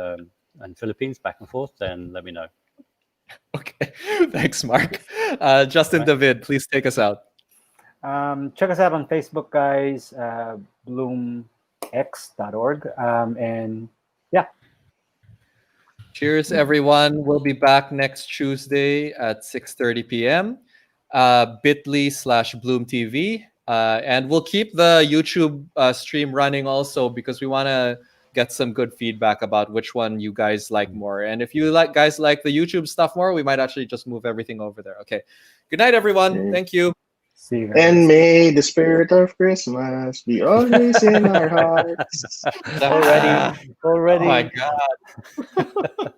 Speaker 2: Philippines back and forth, then let me know.
Speaker 1: Okay, thanks, Mark. Justin David, please take us out.
Speaker 4: Check us out on Facebook, guys. BloomX.org. And yeah.
Speaker 1: Cheers, everyone. We'll be back next Tuesday at 6:30 p.m. bit.ly/BloomTV. And we'll keep the YouTube stream running also because we want to get some good feedback about which one you guys like more. And if you guys like the YouTube stuff more, we might actually just move everything over there. Okay. Good night, everyone. Thank you.
Speaker 4: See you guys.
Speaker 3: And may the spirit of Christmas be always in our hearts.
Speaker 4: Already.
Speaker 1: Oh my God.